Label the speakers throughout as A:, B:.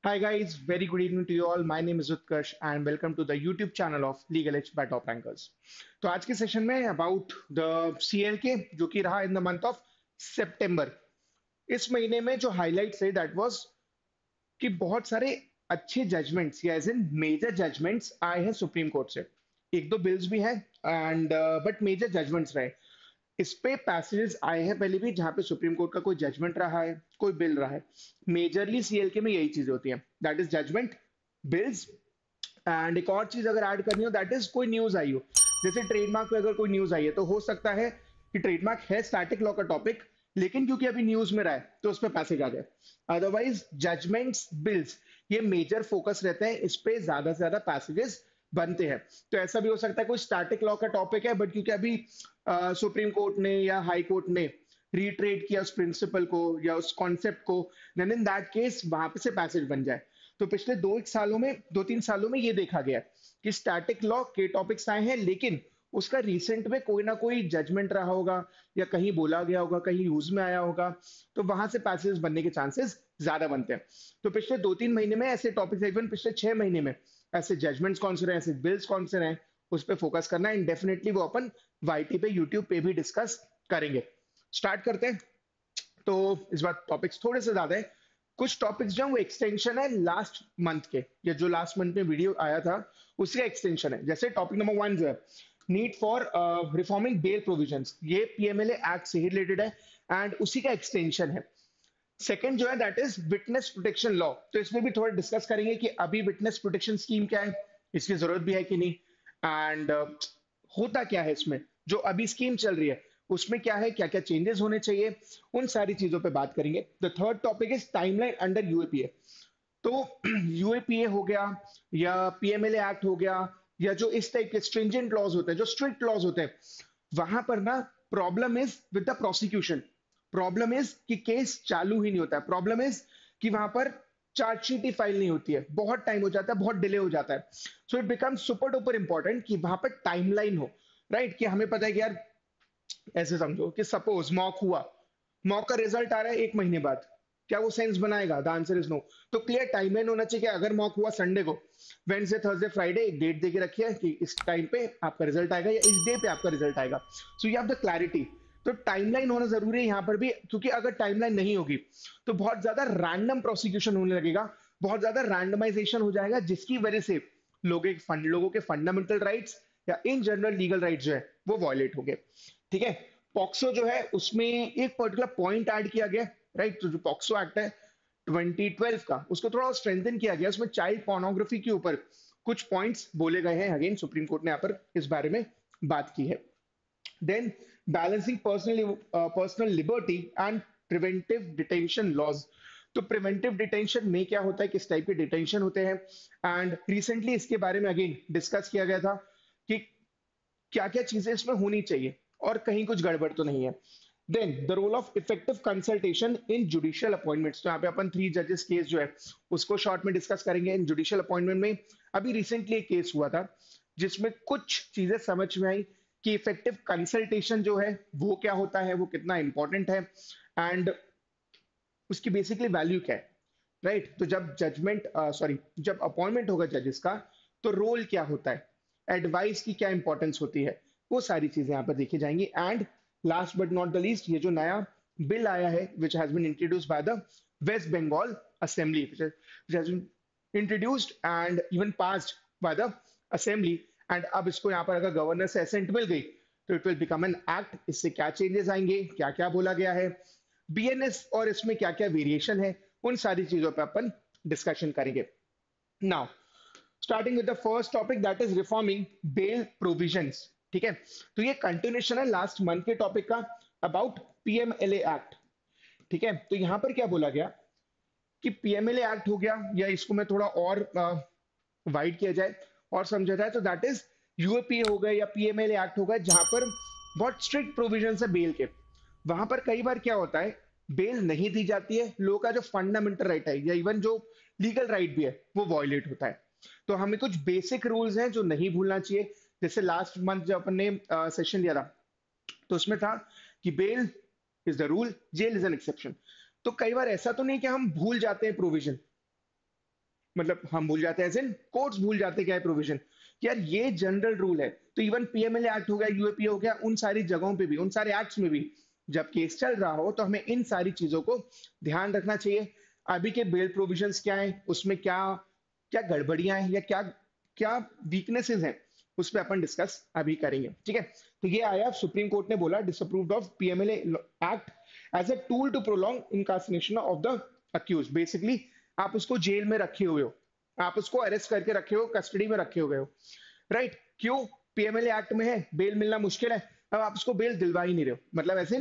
A: Hi guys, very good evening to you all. My name is Utkarsh and welcome to the YouTube channel of Legal Edge by Top Rankers. तो आज के session में about the CLK जो कि रहा in the month of सितंबर। इस महीने में जो हाइलाइट्स है दैट वाज कि बहुत सारे अच्छे जजमेंट्स या एज इन मेजर जजमेंट्स आए हैं सुप्रीम कोर्ट से। एक दो बिल्स भी हैं एंड बट मेजर जजमेंट्स रहे। इस पे पैसेजेस आए हैं पहले भी जहां पे सुप्रीम कोर्ट का कोई जजमेंट रहा है, कोई बिल रहा है। मेजरली सीएलके में यही चीजें होती हैं, that is judgement, bills and एक और चीज अगर ऐड करनी हो दैट इज कोई न्यूज आई हो। जैसे ट्रेडमार्क पे अगर कोई न्यूज आई है तो हो सकता है कि ट्रेडमार्क है स्टैटिक लॉ का टॉपिक, लेकिन क्योंकि अभी न्यूज में रहा है तो उस पर पैसेज आ गए। अदरवाइज जजमेंट्स, बिल्स ये मेजर फोकस रहते हैं, इस पे ज्यादा से ज्यादा पैसेजेस बनते हैं। तो ऐसा भी हो सकता है कोई स्टैटिक लॉ का टॉपिक है बट क्योंकि अभी सुप्रीम कोर्ट ने या हाई कोर्ट ने रिट्रेट किया उस प्रिंसिपल को या उस कॉन्सेप्ट को, देन इन दैट केस वहां पे से पैसेज बन जाए। तो पिछले दो तीन सालों में ये देखा गया कि स्टैटिक लॉ के टॉपिक्स आए हैं, लेकिन उसका रिसेंट में कोई ना कोई जजमेंट रहा होगा या कहीं बोला गया होगा, कहीं यूज में आया होगा, तो वहां से पैसेज बनने के चांसेस ज्यादा बनते हैं। तो पिछले दो तीन महीने में ऐसे टॉपिक्स, इवन पिछले 6 महीने में ऐसे जजमेंट्स कौन से रहे, ऐसे बिल्स कौन से रहे, उस पर फोकस करना है। एंड डेफिनेटली वो अपन वाईटी पे, यूट्यूब पे भी डिस्कस करेंगे। स्टार्ट करते हैं। तो इस बार टॉपिक्स थोड़े से ज्यादा है। कुछ टॉपिक्स जो हैं वो एक्सटेंशन है लास्ट मंथ के, या जो लास्ट मंथ में वीडियो आया था उसका एक्सटेंशन है। जैसे टॉपिक नंबर 1 जो है need for reforming bail provisions, ये पीएमएलए एक्ट से ही रिलेटेड है एंड उसी का एक्सटेंशन है। सेकंड जो है that is witness protection law, तो इसमें भी थोड़ा डिस्कस करेंगे कि अभी विटनेस प्रोटेक्शन स्कीम क्या है, इसकी जरूरत भी है कि नहीं, एंड होता क्या है इसमें, जो अभी स्कीम चल रही है उसमें क्या है, क्या क्या चेंजेस होने चाहिए, उन सारी चीजों पे बात करेंगे। The third topic is timeline under UAPA. तो यूएपीए हो गया या पीएमएलए एक्ट हो गया या जो इस टाइप के स्ट्रिंजेंट लॉज होते हैं, जो स्ट्रिक्ट लॉज होते हैं, वहां पर ना problem is with the prosecution. Problem is कि केस चालू ही नहीं होता है। प्रॉब्लम इज कि वहां पर चार्जशीट ही फाइल नहीं होती है, बहुत टाइम हो जाता है, बहुत डिले हो जाता है। So it become super duper important कि वहां पर टाइमलाइन हो, राइट। कि हमें पता है कि यार ऐसे समझो कि सपोज मॉक हुआ, मॉक का रिजल्ट आ रहा है 1 महीने बाद, क्या वो सेंस बनाएगा? The answer is no. तो क्लियर टाइमलाइन होना चाहिए कि अगर मॉक हुआ संडे को, वेडनेसडे थर्सडे फ्राइडे एक डेट देके रखिए कि इस टाइम पे आपका रिजल्ट आएगा या इस डे पे आपका रिजल्ट आएगा। So you have the clarity. तो टाइमलाइन होना जरूरी है यहाँ पर भी, क्योंकि अगर टाइमलाइन नहीं होगी तो बहुत ज्यादा रैंडम प्रोसिक्यूशन होने लगेगा, बहुत ज्यादा रैंडमाइजेशन हो जाएगा, जिसकी वजह से लोगों के फंडामेंटल राइट्स या इन जनरल लीगल राइट्स जो है वो वॉयलेट हो गए। ठीक है। पॉक्सो जो है उसमें एक पर्टिकुलर पॉइंट ऐड किया गया, राइट। तो जो पॉक्सो एक्ट है 2012 का, उसको थोड़ा स्ट्रेंथन किया गया। उसमें चाइल्ड पोर्नोग्राफी के ऊपर कुछ पॉइंट्स बोले गए हैं। अगेन सुप्रीम कोर्ट ने यहाँ पर इस बारे में बात की है। Then balancing personal liberty and preventive detention laws. तो प्रिवेंटिव डिटेंशन में क्या होता है, किस टाइप के डिटेंशन होते हैं, एंड रिसेंटली इसके बारे में अगेन डिस्कस किया गया था कि क्या क्या चीजें इसमें होनी चाहिए और कहीं कुछ गड़बड़ तो नहीं है। Then the role of effective consultation in judicial appointments. तो यहाँ पे अपन 3 जजेस केस जो है उसको शॉर्ट में डिस्कस करेंगे। इन जुडिशियल अपॉइंटमेंट में अभी रिसेंटली एक केस हुआ था जिसमें कुछ चीजें समझ में आई कि इफेक्टिव कंसल्टेशन जो है वो क्या होता है, वो कितना इंपॉर्टेंट है, एंड उसकी बेसिकली वैल्यू क्या है, राइट। तो जब जजमेंट सॉरी जब अपॉइंटमेंट होगा जजेस का, तो रोल क्या होता है, एडवाइस की क्या इंपॉर्टेंस होती है, वो सारी चीजें यहाँ पर देखी जाएंगी। And last but not the least, ये जो नया बिल आया है which has been introduced by the waste Bengal assembly, which has been introduced and even passed by the assembly, and अब इसको यहाँ पर अगर गवर्नर से असेंट मिल गई तो it will become an act. इससे क्या चेंजेस आएंगे, क्या क्या बोला गया है, बीएनएस और इसमें क्या क्या वेरिएशन है, उन सारी चीजों पे अपन डिस्कशन करेंगे। Now starting with the first topic that is reforming bail provisions. ठीक है। तो ये कंटिन्यूशन है लास्ट मंथ के टॉपिक का अबाउट पीएमएलए एक्ट। ठीक है। तो यहां पर क्या बोला गया कि पीएमएलए एक्ट हो गया, या इसको मैं थोड़ा और वाइड किया जाए और समझा जाए तो दैट इज यूएपीए हो गए या पीएमएलए एक्ट हो गए, जहां पर बहुत स्ट्रिक्ट प्रोविजन है बेल के। वहां पर कई बार क्या होता है, बेल नहीं दी जाती है, लोगों का जो फंडामेंटल राइट है या इवन जो लीगल राइट भी है वो वॉयलेट होता है। तो हमें कुछ बेसिक रूल्स हैं जो नहीं भूलना चाहिए। जैसे लास्ट मंथ जब अपन ने सेशन लिया था तो उसमें था कि bail is the rule, jail is an exception. तो कई बार ऐसा तो नहीं कि हम भूल जाते हैं प्रोविजन, मतलब हम भूल जाते हैं, एज इन कोर्ट्स भूल जाते हैं क्या है प्रोविजन, यार ये जनरल रूल है। तो इवन पीएमएलए एक्ट हो गया, यूएपीए हो गया, उन सारी जगहों पे भी, उन सारे एक्ट्स में भी जब केस चल रहा हो तो हमें इन सारी चीजों को ध्यान रखना चाहिए। अभी के बेल प्रोविजंस क्या है, उसमें क्या क्या गड़बड़ियां हैं या क्या क्या वीकनेसेस हैं, उस पर अपन डिस्कस अभी करेंगे, ठीक है। तो ये आया, सुप्रीम कोर्ट ने बोला disapproved of PMLA act as a tool to prolong incarceration of the accused. Basically आप उसको जेल में रखे हुए हो, आप उसको अरेस्ट करके रखे हो, कस्टडी में रखे हुए हो, राइट। क्यों? पीएमएलए एक्ट में है, बेल मिलना मुश्किल है, अब आप उसको बेल दिलवा ही नहीं रहे हो, मतलब ऐसे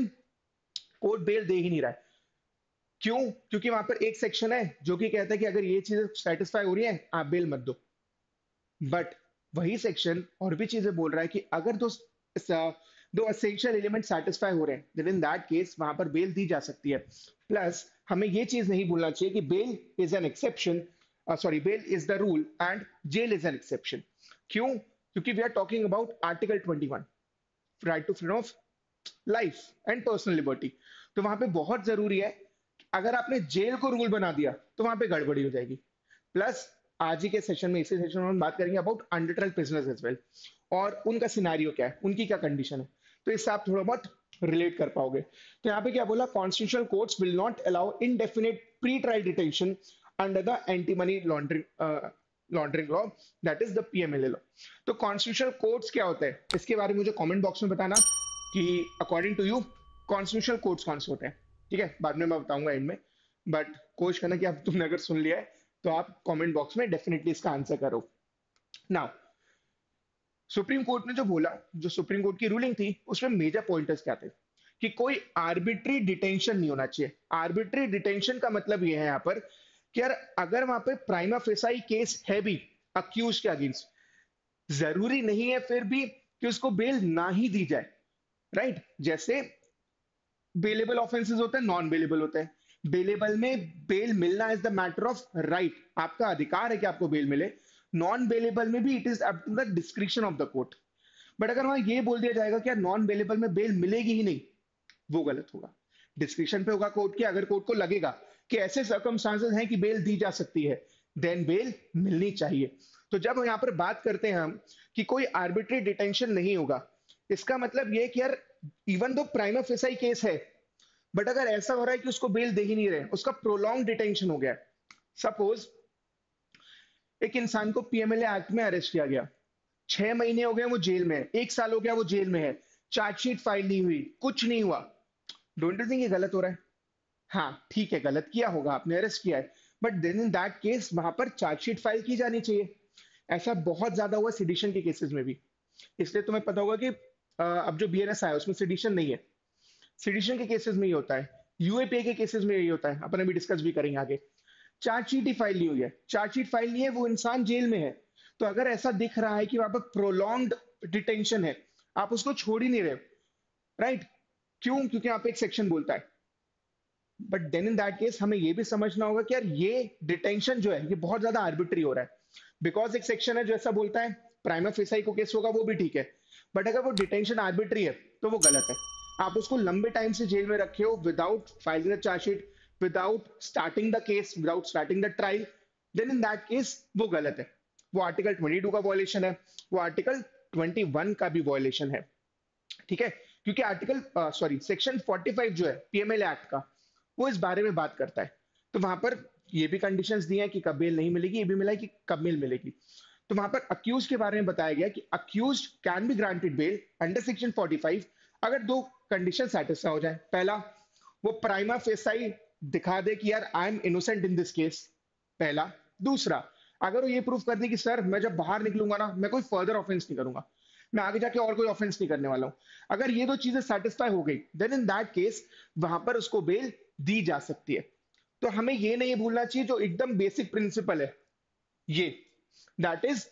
A: कोर्ट बेल दे ही नहीं रहा है। क्यों? क्योंकि वहां पर एक सेक्शन है जो कि कहता है कि अगर ये चीजें सेटिस्फाई हो रही है आप बेल मत दो। बट वही सेक्शन और भी चीजें बोल रहा है कि अगर दो एसेंशियल एलिमेंट सेटिस्फाई हो रहे हैं, देन इन दैट केस वहां पर बेल दी जा सकती है। प्लस हमें ये चीज नहीं भूलना चाहिए कि bail is an exception, sorry, bail is the rule and jail is an exception. क्यों? क्योंकि we are talking about article 21, right to freedom of life and personal liberty. तो वहां पे बहुत जरूरी है, अगर आपने जेल को रूल बना दिया तो वहां पे गड़बड़ी हो जाएगी। प्लस आज ही के सेशन में, इसी सेशन में हम बात करेंगे about under trial prisoners as well, और उनका सिनेरियो क्या है, उनकी क्या कंडीशन है, तो इससे आप थोड़ा बहुत रिलेट कर पाओगे। तो यहाँ पे क्या बोला, constitutional courts will not allow indefinite pre trial detention under the anti money laundering law, that is the PMLA law. तो कॉन्स्टिट्यूशनल कोर्ट्स क्या होते हैं, इसके बारे में मुझे कमेंट बॉक्स में बताना कि according to you constitutional courts कौन से होते हैं, ठीक है, बाद में मैं बताऊंगा एंड में। बट कोशिश करना कि आप तुमने अगर सुन लिया है तो आप कमेंट बॉक्स में डेफिनेटली इसका आंसर करो। नाउ सुप्रीम कोर्ट ने जो बोला, जो सुप्रीम कोर्ट की रूलिंग थी, उसमें मेजर पॉइंटर्स क्या थे कि कोई आर्बिट्री डिटेंशन नहीं होना चाहिए। आर्बिट्री डिटेंशन का मतलब ये है यहाँ पर कि यार अगर वहां पे प्राइमा फेसाई केस है भी अक्यूज के अगेंस्ट, जरूरी नहीं है फिर भी कि उसको बेल ना ही दी जाए, राइट। जैसे बेलेबल ऑफेंसेस होते हैं, नॉन बेलेबल होते हैं। बेलेबल में बेल मिलना is the matter of right, आपका अधिकार है कि आपको बेल मिले। नॉन बेलेबल में भी it is up to the description of the court. But अगर वहां ये बोल दिया जाएगा कि यार नॉन बेलेबल में बेल मिलेगी ही नहीं, वो गलत होगा। डिस्क्रिप्शन पे होगा कोर्ट की, अगर कोर्ट को लगेगा कि ऐसे सर्कमस्टांसेस हैं कि बेल दी जा सकती है, देन बेल मिलनी चाहिए। तो जब यहाँ पर बात करते हैं हम कि कोई आर्बिट्री डिटेंशन नहीं होगा, इसका मतलब ये कि यार even though prima facie case है, बट अगर ऐसा हो रहा है कि उसको बेल दे ही नहीं रहे, उसका प्रोलॉन्ग डिटेंशन हो गया। सपोज एक इंसान को पीएमएलए एक्ट में अरेस्ट किया गया, 6 महीने हो गए वो जेल में है, 1 साल हो गया वो जेल में है, चार्जशीट फाइल नहीं हुई, कुछ नहीं हुआ, डोंट यू थिंक ये गलत हो रहा है? हाँ ठीक है, गलत किया होगा, आपने अरेस्ट किया है, but then in that case वहां पर चार्जशीट फाइल की जानी चाहिए। ऐसा बहुत ज्यादा हुआ सिडिशन के केसेस में भी। इसलिए तुम्हें पता होगा कि अब जो बीएनएस आया उसमें सिडिशन नहीं है, सिडिशन के केसेस में ही होता है, यूएपीए के केसेस में यही होता है, अपन अभी डिस्कस भी करेंगे आगे। चार्जशीट ही फाइल नहीं हुई है, चार्जशीट फाइल नहीं है, वो इंसान जेल में है। तो अगर ऐसा दिख रहा है कि वहां पर प्रोलॉन्ग्ड डिटेंशन है, आप उसको छोड़ ही नहीं रहे, राइट। क्यों? क्योंकि यहाँ पे एक सेक्शन बोलता है। But then in that case हमें ये भी समझना होगा कि यार ये डिटेंशन जो है ये बहुत ज्यादा आर्बिट्री हो रहा है, बिकॉज एक सेक्शन है जो ऐसा बोलता है प्राइमा फेसाई को केस होगा, वो भी ठीक है, बट अगर वो डिटेंशन आर्बिट्री है तो वो गलत है। आप उसको लंबे टाइम से जेल में रखे हो without filing the chargesheet, without starting the case, without starting the trial, then in that case वो गलत है। वो आर्टिकल 22 का वॉयलेशन है, वो आर्टिकल 21 का भी वॉयलेशन है, ठीक है। क्योंकि आर्टिकल सॉरी सेक्शन 45 जो है पीएमएलए एक्ट का, वो इस बारे में बात करता है। तो वहां पर ये भी कंडीशंस दी हैं कि कब बेल नहीं मिलेगी, ये भी मिला है कि कब बेल मिलेगी। तो वहां पर अक्यूज के बारे में बताया गया कि accused can be granted bail under section 45 अगर दो कंडीशन सेटिस्फाई हो जाए। पहला, वो प्राइमा फेसाई दिखा दे कि यार I am innocent in this case, पहला। दूसरा, अगर वो ये प्रूव कर दे कि सर मैं जब बाहर निकलूंगा ना, मैं कोई फर्दर ऑफेंस नहीं करूंगा, मैं आगे जाके और कोई ऑफेंस नहीं करने वाला हूं, अगर ये दो चीजें सेटिस्फाई हो गई, देन इन दैट केस वहां पर उसको बेल दी जा सकती है। तो हमें ये नहीं भूलना चाहिए जो एकदम बेसिक प्रिंसिपल है ये, दैट इज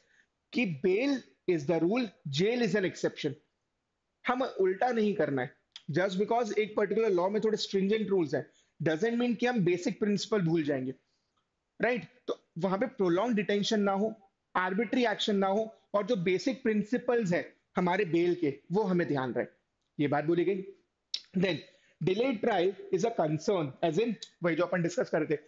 A: कि bail is the rule, jail is an exception. हम उल्टा नहीं करना है। जस्ट बिकॉज एक पर्टिकुलर लॉ में थोड़े स्ट्रिंजेंट रूल्स हैं, डजेंट मीन कि हम बेसिक प्रिंसिपल भूल जाएंगे, राइट। तो वहां पे प्रोलॉन्ग डिटेंशन ना हो, आर्बिट्री एक्शन ना हो, और जो बेसिक प्रिंसिपल्स है हमारे बेल के, वो हमें ध्यान रहे। ये बात बोली गई। Then delayed trial is a concern, as in वही जो अपन डिस्कस कर रहे थे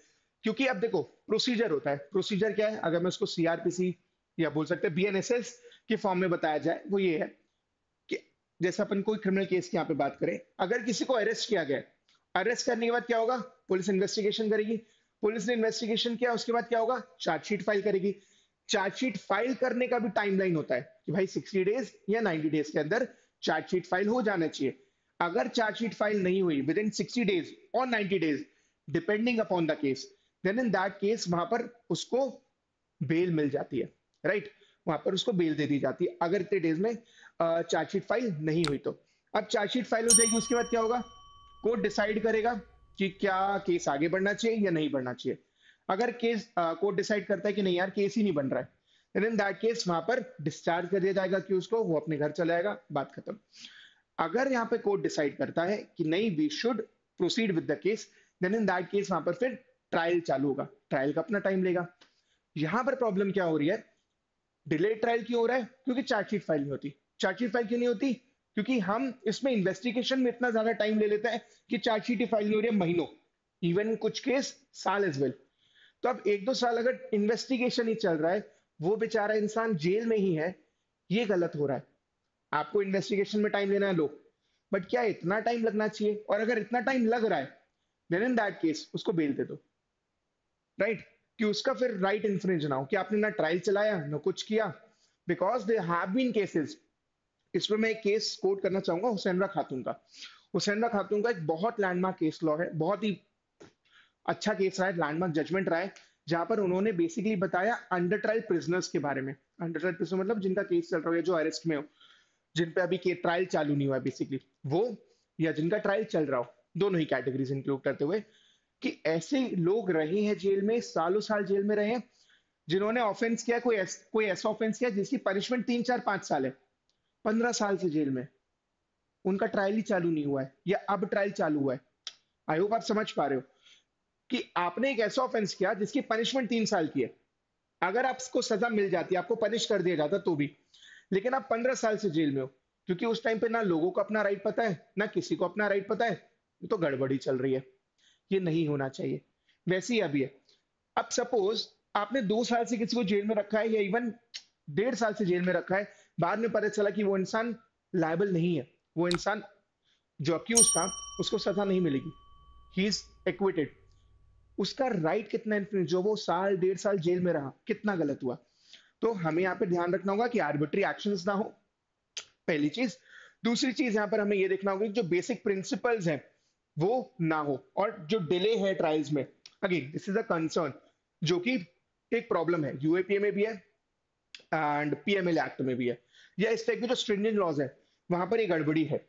A: क्योंकि अब देखो प्रोसीजर होता है, प्रोसीजर क्या है, अगर मैं उसको सीआरपीसी या बोल सकते हैं बीएनएसएस के फॉर्म में बताया जाए, वो ये है कि जैसे अपन कोई क्रिमिनल केस की यहाँ पे बात करें, अगर किसी को अरेस्ट किया गया, अरेस्ट करने के बाद क्या होगा, पुलिस इन्वेस्टिगेशन करेगी, पुलिस ने इन्वेस्टिगेशन किया, उसके बाद क्या होगा, चार्जशीट फाइल करेगी। चार्जशीट फाइल करने का भी टाइमलाइन होता है कि भाई 60 डेज या 90 डेज के अंदर चार्जशीट फाइल हो जाना चाहिए। अगर चार्जशीट फाइल नहीं हुई विद इन 60 डेज और 90 days, depending upon the case, then in that case वहां पर उसको बेल मिल जाती है, राइट, वहां पर उसको बेल दे दी जाती है अगर इतने डेज में चार्जशीट फाइल नहीं हुई तो। अब चार्जशीट फाइल हो जाएगी, उसके बाद क्या होगा, कोर्ट डिसाइड करेगा कि क्या केस आगे बढ़ना चाहिए या नहीं बढ़ना चाहिए। अगर केस कोर्ट डिसाइड करता है कि नहीं यार केस ही नहीं बन रहा है, देन इन दैट केस वहां पर डिस्चार्ज कर दिया जाएगा कि उसको, वो अपने घर चला जाएगा, बात खत्म। अगर यहाँ पे कोर्ट डिसाइड करता है कि नहीं we should proceed with the case, then in that case वहां पर फिर ट्रायल चालू होगा, ट्रायल का अपना टाइम लेगा। यहां पर प्रॉब्लम क्या हो रही है, डिले ट्रायल क्यों हो रहा है, क्योंकि चार्जशीट फाइल नहीं होती। चार्जशीट फाइल क्यों नहीं होती, क्योंकि हम इसमें इन्वेस्टिगेशन में इतना ज्यादा टाइम ले लेते हैं कि चार्जशीट ही फाइल नहीं हो रही है महीनों, इवन कुछ केस साल एज वेल। तो अब 1-2 साल अगर इन्वेस्टिगेशन ही चल रहा है, वो बेचारा इंसान जेल में ही है, ये गलत हो रहा है। आपको इन्वेस्टिगेशन में टाइम लेना है लो, बट क्या इतना टाइम लगना चाहिए, और अगर इतना टाइम लग रहा है, देन इन दैट केस उसको बेल दे दो, राइट, कि उसका फिर राइट इन्फ्रिंज ना हो कि आपने ना ट्रायल चलाया ना कुछ किया। Because they have been cases, इसमें मैं एक केस कोट करना चाहूंगा हुसैनरा खातून का। हुसैनरा खातून का एक बहुत लैंडमार्क केस लॉ है, बहुत ही अच्छा केस रहा है, लैंडमार्क जजमेंट रहा है, जहां पर उन्होंने बेसिकली बताया अंडर ट्रायल प्रिजनर्स के बारे में। अंडर ट्रायल प्रिजनर मतलब जिनका केस चल रहा है, जो अरेस्ट में हो, जिन पे अभी के ट्रायल चालू नहीं हुआ है बेसिकली वो, या जिनका ट्रायल चल रहा हो, दोनों ही कैटेगरीज इंक्लूड करते हुए, कि ऐसे लोग रहे हैं जेल में, सालों साल जेल में रहे हैं, जिन्होंने ऑफेंस किया, कोई ऐसा ऑफेंस किया जिसकी पनिशमेंट 3 4 5 साल है, 15 साल से जेल में, उनका ट्रायल ही चालू नहीं हुआ है या अब ट्रायल चालू हुआ है। आई होप आप समझ पा रहे हो कि आपने एक ऐसा ऑफेंस किया जिसकी पनिशमेंट 3 साल की है, अगर आपको सजा मिल जाती, आपको पनिश कर दिया जाता तो भी, लेकिन आप 15 साल से जेल में हो, क्योंकि उस टाइम पे ना लोगों को अपना राइट पता है ना किसी को अपना राइट पता है, तो गड़बड़ी चल रही है, ये नहीं होना चाहिए। वैसे ही अभी है, अब सपोज आपने 2 साल से किसी को जेल में रखा है या इवन 1.5 साल से जेल में रखा है, बाद में पता चला कि वो इंसान लायबल नहीं है, वो इंसान जो अक्यूज था उसको सजा नहीं मिलेगी, ही इज एक्विटेड, उसका राइट कितना इन्फ्लुएंस, जो वो साल 1.5 साल जेल में रहा, कितना गलत हुआ। तो हमें यहाँ पे ध्यान रखना होगा कि आर्बिट्री एक्शंस ना हो, पहली चीज। दूसरी चीज यहाँ पर हमें ये देखना होगा कि जो बेसिक प्रिंसिपल्स हैं वो ना हो, और जो डिले है ट्रायल्स में, again this is a concern, जो कि एक प्रॉब्लम है, यूएपीए में भी है एंड पीएमएल एक्ट में भी है, या इस टाइप के जो स्ट्रिंजेंट लॉज है वहां पर ये गड़बड़ी है।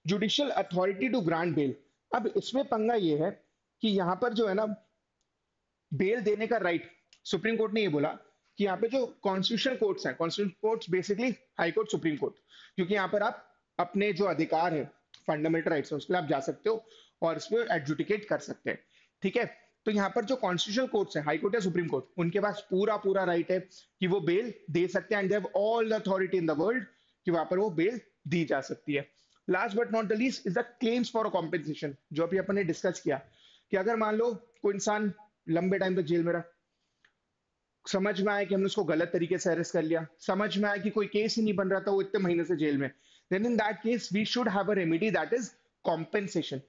A: Judicial authority to grant bail, अब इसमें पंगा ये है कि यहाँ पर जो है ना, बेल देने का राइट, सुप्रीम कोर्ट ने ये बोला कि यहाँ पे जो कॉन्स्टिट्यूशनल कोर्ट्स हैं, constitutional courts basically high court, supreme court, क्योंकि यहाँ पर आप अपने जो अधिकार है, फंडामेंटल राइट्स है, उसके लिए आप जा सकते हो और इस पर एडजुडिकेट कर सकते हैं, ठीक है। तो यहाँ पर जो कॉन्स्टिट्यूशनल कोर्ट्स है, हाई कोर्ट या सुप्रीम कोर्ट, उनके पास पूरा पूरा राइट है कि वो बेल दे सकते हैं, and they have all the authority in the world कि वहां पर वो बेल दी जा सकती है। Last but not the least is the claims for compensation, जो अभी अपन ने डिस्कस किया कि अगर मान लो कोई इंसान लंबे टाइम तक जेल में रहा, समझ में आया कि हमने उसको गलत तरीके से अरेस्ट कर लिया, समझ में आया कि कोई केस ही नहीं बन रहा था, वो इतने महीने से जेल में, then in that case we should have a remedy, that is compensation,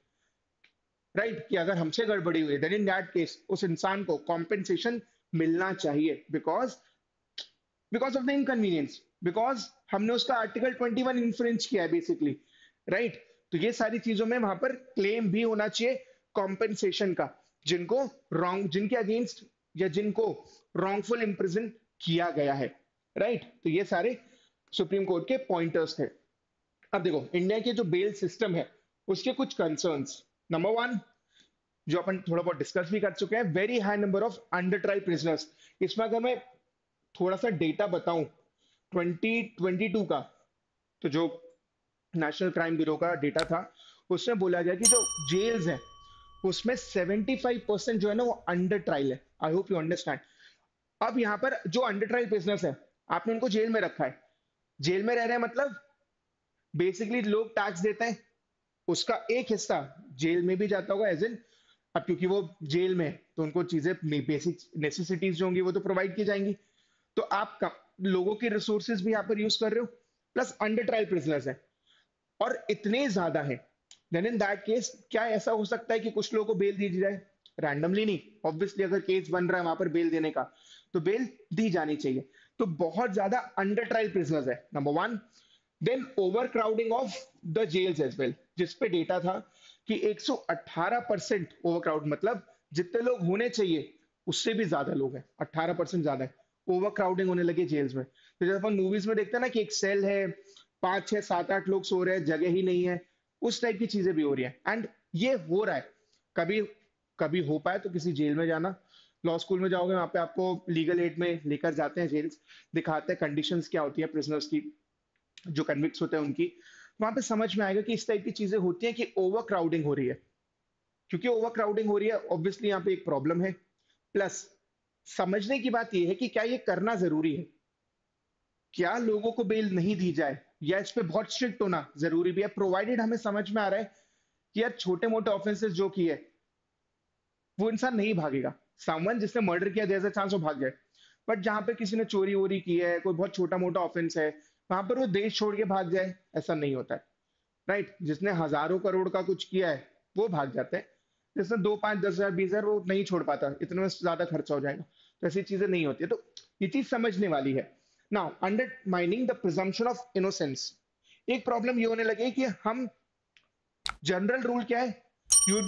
A: right, कि अगर हमसे गड़बड़ी हुई देन इन दैट केस उस इंसान को कॉम्पेंसेशन मिलना चाहिए, because because of the inconvenience, because हमने उसका आर्टिकल 21 इन्फ्रिंज किया है बेसिकली, राइट। तो ये सारी चीजों में वहां पर क्लेम भी होना चाहिए कॉम्पेंसेशन का, जिनको रॉन्ग, जिनके अगेंस्ट या जिनको रॉन्गफुल इम्प्रिजन किया गया है, राइट। तो ये सारे सुप्रीम कोर्ट के पॉइंटर्स थे। अब देखो इंडिया के जो बेल सिस्टम है उसके कुछ कंसर्न्स, नंबर वन, जो अपन थोड़ा बहुत डिस्कस भी कर चुके हैं, very high number of under trial prisoners. इसमें अगर मैं थोड़ा सा डेटा बताऊं 2022 का, तो जो नेशनल क्राइम ब्यूरो का डेटा था, उसमें बोला गया कि जो जेल्स हैं उसमें 75% जो है ना वो अंडर ट्रायल है। I hope you understand. अब यहाँ पर जो अंडर ट्रायल बिजनेस है, आपने उनको जेल में रखा है, जेल में रह रहे हैं मतलब बेसिकली लोग टैक्स देते हैं, उसका एक हिस्सा जेल में भी जाता होगा, एज इन अब क्योंकि वो जेल में है, तो उनको चीजें बेसिक नेसेसिटीज जो होंगी वो तो प्रोवाइड की जाएंगी। तो आप लोगों के रिसोर्सेज भी यहाँ पर यूज कर रहे हो, प्लस अंडर ट्रायल प्रिजनर्स है और इतने ज्यादा है, देन इन दैट केस क्या ऐसा हो सकता है कि कुछ लोगों को बेल दी जाए? रैंडमली नहीं, ऑब्वियसली अगर केस बन रहा है वहां पर बेल देने का, तो बेल दी जानी चाहिए। तो बहुत ज्यादा अंडर ट्रायल प्रिजनर्स है, number one. Then overcrowding of the jails as well, जिसपे डेटा था कि 118% ओवर क्राउड, मतलब जितने लोग होने चाहिए उससे भी ज्यादा लोग हैं, 18% ज्यादा है, ओवर क्राउडिंग होने लगी जेल्स में। तो जब अपन मूवीज में देखते हैं ना कि एक सेल है, 5 6 7 8 लोग सो रहे हैं, जगह ही नहीं है, उस टाइप की चीजें भी हो रही है। एंड ये हो रहा है। कभी कभी हो पाए तो किसी जेल में जाना, लॉ स्कूल में जाओगे, वहां पे आपको लीगल एड में लेकर जाते हैं जेल्स, दिखाते हैं कंडीशंस क्या होती है प्रिजनर्स की, जो कन्विक्ट्स होते हैं उनकी। वहां पे समझ में आएगा कि इस टाइप की चीजें होती हैं कि ओवर क्राउडिंग हो रही है। क्योंकि ओवर क्राउडिंग हो रही है, ऑब्वियसली यहाँ पे एक प्रॉब्लम है। प्लस समझने की बात यह है कि क्या ये करना जरूरी है? क्या लोगों को बेल नहीं दी जाए, या इस पे बहुत स्ट्रिक्ट होना जरूरी भी है, प्रोवाइडेड हमें समझ में आ रहा है कि यार छोटे मोटे ऑफेंसेस जो किए वो इंसान नहीं भागेगा। समवन जिसने मर्डर किया, देयर इज अ चांस वो भाग जाए। बट जहां पे किसी ने चोरी वोरी की है, कोई बहुत छोटा मोटा ऑफेंस है, वहां पर वो देश छोड़ के भाग जाए, ऐसा नहीं होता है। राइट? जिसने हजारों करोड़ का कुछ किया है वो भाग जाते हैं। जिसने 2 5 10 हजार 20 हजार, वो नहीं छोड़ पाता, इतने में ज्यादा खर्चा हो जाएगा। तो ऐसी चीजें नहीं होती है, तो ये चीज समझने वाली है। Now undermining the presumption of innocence, एक प्रॉब्लम ये होने लगी कि हम, जनरल रूल क्या है, यू,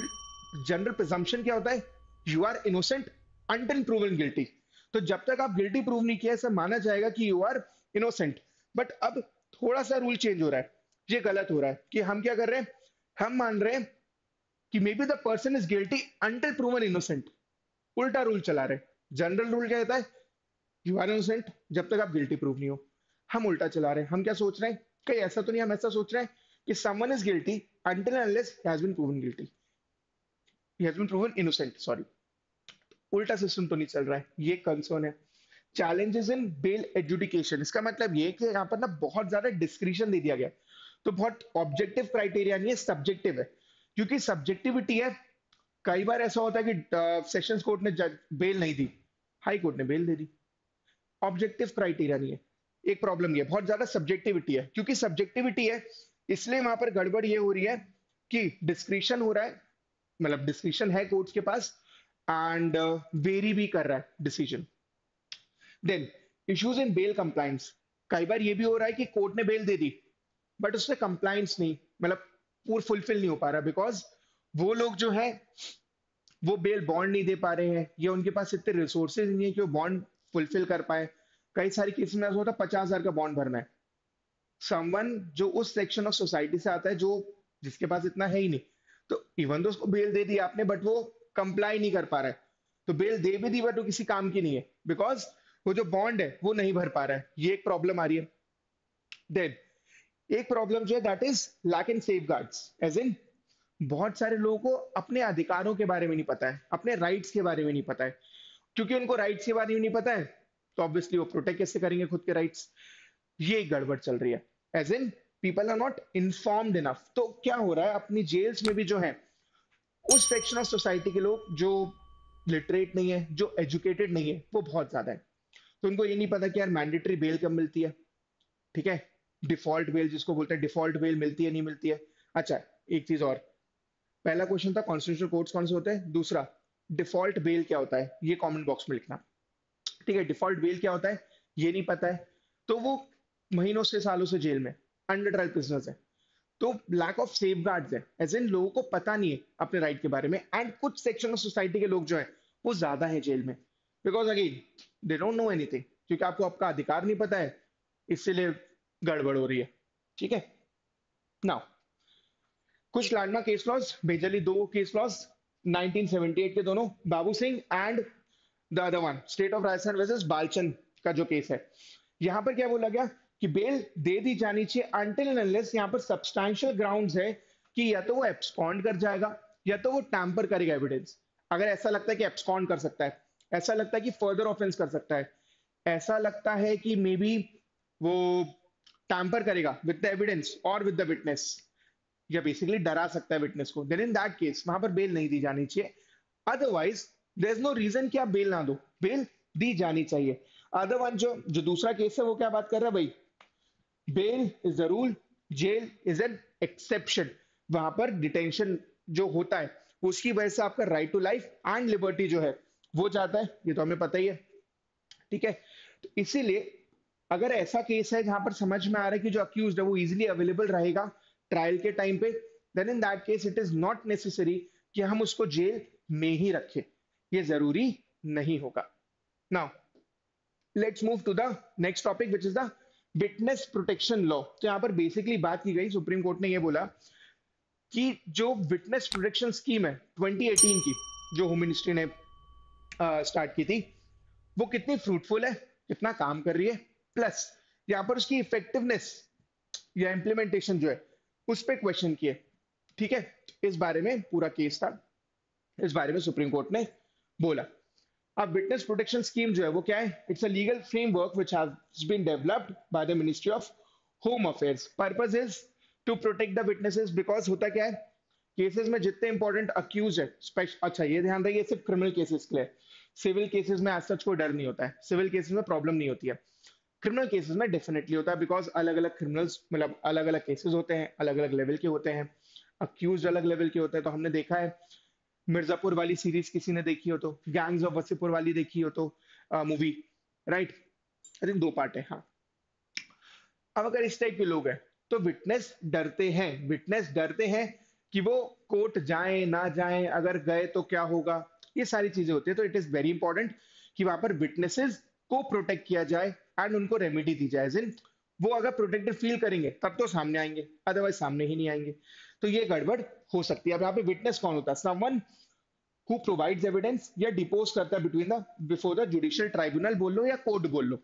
A: जनरल प्रिजम्पशन क्या होता है, you are innocent until proven guilty. तो जब तक आप गिल्टी प्रूव नहीं किया, ऐसा माना जाएगा कि यू आर इनोसेंट। बट अब थोड़ा सा रूल चेंज हो रहा है, ये गलत हो रहा है कि हम क्या कर रहे हैं, हम मान रहे हैं कि may be the person is guilty until proven innocent. उल्टा रूल चला रहे हैं। जनरल रूल क्या कहता है, यू आर इनोसेंट जब तक आप गिल्टी प्रूव नहीं हो। हम उल्टा चला रहे हैं, हम क्या सोच रहे हैं, कहीं ऐसा तो नहीं, हम ऐसा सोच रहे हैं कि someone is guilty until and unless he has been proven guilty, he has been proven innocent, sorry. उल्टा सिस्टम तो नहीं चल रहा है, ये कंसर्न है। चैलेंजेस इन बेल एजुडिकेशन, इसका मतलब ये कि यहाँ पर ना बहुत ज्यादा डिस्क्रिशन दे दिया गया। तो बहुत ऑब्जेक्टिव क्राइटेरिया नहीं है, सब्जेक्टिव है। क्योंकि सब्जेक्टिविटी है, कई बार ऐसा होता है कि सेशंस कोर्ट ने बेल नहीं दी, हाई कोर्ट ने बेल दे दी। ऑब्जेक्टिव क्राइटेरिया नहीं है, एक प्रॉब्लम ये बहुत ज्यादा सब्जेक्टिविटी है। क्योंकि सब्जेक्टिविटी है, इसलिए वहां पर गड़बड़ ये हो रही है कि डिस्क्रिशन हो रहा है, मतलब डिस्क्रिशन है कोर्ट्स के पास, एंड वेरी भी कर रहा है decision. Then issues in bail compliance, कई बार ये भी हो रहा है कि कोर्ट ने बेल दे दी बट उससे कंप्लायंस नहीं, मतलब पूरा फुलफिल नहीं हो पा रहा, बिकॉज वो लोग जो है वो बेल बॉन्ड नहीं दे पा रहे हैं, या उनके पास इतने रिसोर्सेज नहीं है कि वो बॉन्ड फुलफिल कर पाए। कई सारी केसेस में ऐसा होता है 50,000 का बॉन्ड भरना है, समवन जो उस सेक्शन ऑफ सोसाइटी से आता है जो, जिसके पास इतना है ही नहीं, तो इवन तो उसको बेल दे दी आपने बट वो कंप्लाई नहीं कर पा रहा है। तो बेल दे भी दी बट वो किसी काम की नहीं है, बिकॉज वो जो बॉन्ड है वो नहीं भर पा रहा है, ये एक प्रॉब्लम आ रही है। देन एक प्रॉब्लम जो है that is lack in safeguards, as in बहुत सारे लोगों को अपने अधिकारों के बारे में नहीं पता है, अपने राइट्स के बारे में नहीं पता है। क्योंकि उनको राइट्स के बारे में नहीं पता है, तो ऑब्वियसली वो प्रोटेक्ट कैसे करेंगे खुद के राइट्स? ये गड़बड़ चल रही है, as in people are not informed enough. तो क्या हो रहा है, अपनी जेल्स में भी जो है उस सेक्शन ऑफ सोसाइटी के लोग जो लिटरेट नहीं है, जो एजुकेटेड नहीं है, वो बहुत ज्यादा है। तो उनको ये नहीं पता कि यार मैंडेटरी बेल कब मिलती है, ठीक है, डिफॉल्ट बेल जिसको बोलते हैं, डिफॉल्ट बेल मिलती है नहीं मिलती है। अच्छा, एक चीज और, पहला क्वेश्चन था कॉन्स्टिट्यूशनल कोर्ट्स कौन से होते हैं, दूसरा डिफॉल्ट बेल क्या होता है, ये कमेंट बॉक्स में लिखना। ठीक है, डिफॉल्ट बेल क्या होता है ये नहीं पता है, तो वो महीनों से सालों से जेल में, अंडर ट्रायल प्रिजनर्स है। तो लैक ऑफ सेफ गार्ड्स है, एज इन लोगों को पता नहीं है अपने राइट के बारे में। एंड कुछ सेक्शन ऑफ सोसाइटी के लोग जो है वो ज्यादा है जेल में, because again they don't know anything, क्योंकि आपको आपका अधिकार नहीं पता है, इसीलिए गड़बड़ हो रही है। ठीक है, नाउ कुछ लैंडमार्क केस लॉज, मेजरली दो केस लॉज 1978 के दोनों, Babu Singh and the other one state of Rajasthan versus Balchand का जो केस है। यहां पर क्या बोला गया कि बेल दे दी जानी चाहिए अनटिल एंड अनलेस यहाँ पर सब्सटैंशियल ग्राउंड्स है कि या तो वो एब्सकॉन्ड कर जाएगा या तो वो टैंपर करेगा एविडेंस। अगर ऐसा लगता है कि एब्सकॉन्ड कर सकता है, ऐसा लगता है कि फर्दर ऑफेंस कर सकता है, ऐसा लगता है कि मे बी वो टैंपर करेगा विद द एविडेंस और विद द विटनेस, या बेसिकली डरा सकता है विटनेस को, देन इन दैट केस वहां पर बेल नहीं दी जानी चाहिए। Otherwise there is no reason कि आप बेल ना दो, बेल दी जानी चाहिए। अदरवाइज जो दूसरा केस है वो क्या बात कर रहा है भाई, bail is the rule, jail is an exception. वहां पर डिटेंशन जो होता है उसकी वजह से आपका right to life and liberty जो है वो जाता है, ये तो हमें पता ही है। ठीक है, तो इसीलिए अगर ऐसा केस है जहां पर समझ में आ रहा है कि जो अक्यूज है वो इजिली अवेलेबल रहेगा ट्रायल के टाइम पे, then in that case it is not necessary कि हम उसको जेल में ही रखें, ये जरूरी नहीं होगा। Now let's move to the next topic which is the witness protection law. तो यहाँ पर बेसिकली बात की गई, सुप्रीम कोर्ट ने ये बोला कि जो विटनेस प्रोटेक्शन स्कीम है 2018 की, जो होम मिनिस्ट्री ने स्टार्ट की थी, वो कितनी फ्रूटफुल है, कितना काम कर रही है, प्लस यहाँ पर उसकी इफेक्टिवनेस या इम्प्लीमेंटेशन जो है उस पर क्वेश्चन किए। ठीक है, इस बारे में पूरा केस था, इस बारे में सुप्रीम कोर्ट ने बोला। अब विटनेस प्रोटेक्शन स्कीम जो है वो क्या है, it's a legal framework which has been developed by the Ministry of Home Affairs. Purpose is to protect the witnesses, because होता क्या है, केसेस में जितने इंपॉर्टेंट अक्यूज है, अच्छा ये ध्यान रखिए सिर्फ क्रिमिनल केसेस के लिए, सिविल केसेस में आज सच कोई डर नहीं होता है, सिविल केसेस में प्रॉब्लम नहीं होती है, क्रिमिनल केसेस में डेफिनेटली होता है, बिकॉज अलग अलग क्रिमिनल्स मतलब अलग अलग केसेस होते हैं, अलग अलग लेवल के होते हैं, अक्यूज अलग लेवल के होते हैं। तो हमने देखा है मिर्जापुर वाली सीरीज किसी ने देखी हो तो, गैंग्स ऑफ वसीपुर वाली देखी हो तो movie, right, I think 2 part है हाँ। अब अगर इस टाइप के लोग हैं तो विटनेस डरते हैं, विटनेस डरते हैं कि वो कोर्ट जाए ना जाए, अगर गए तो क्या होगा, ये सारी चीजें होती है। तो इट इज वेरी इंपॉर्टेंट कि वहां पर विटनेसेस को प्रोटेक्ट किया जाए एंड उनको रेमेडी दी जाए, जिन वो अगर प्रोटेक्टेड फील करेंगे तब तो सामने आएंगे, अदरवाइज सामने ही नहीं आएंगे। तो ये गड़बड़ हो सकती है। अब यहाँ पे विटनेस कौन होता है, समवन हु प्रोवाइड्स एविडेंस या डिपोज करता है between the before the judicial tribunal बोल लो या कोर्ट बोल लो।